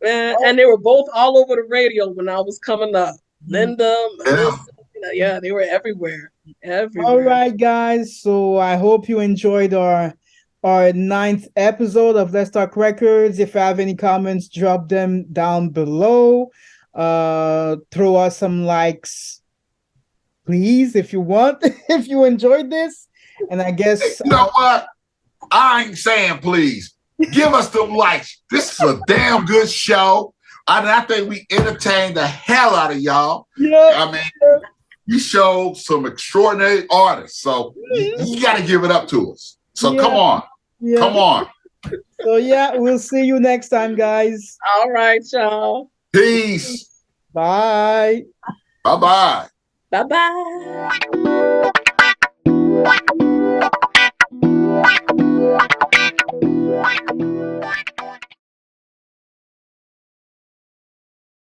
And they were both all over the radio when I was coming up. Linda, Melissa, they were everywhere. All right, guys. So I hope you enjoyed our 9th episode of Let's Talk Records. If you have any comments, drop them down below. Throw us some likes, please, if you want, if you enjoyed this. And I guess you know what? I ain't saying please. Give us the likes. This is a damn good show. I think we entertained the hell out of y'all. Yeah. I mean, we showed some extraordinary artists. So you got to give it up to us. So come on. Yeah. Come on. So yeah, we'll see you next time, guys. All right, y'all. Peace. Bye. Bye-bye. Bye-bye.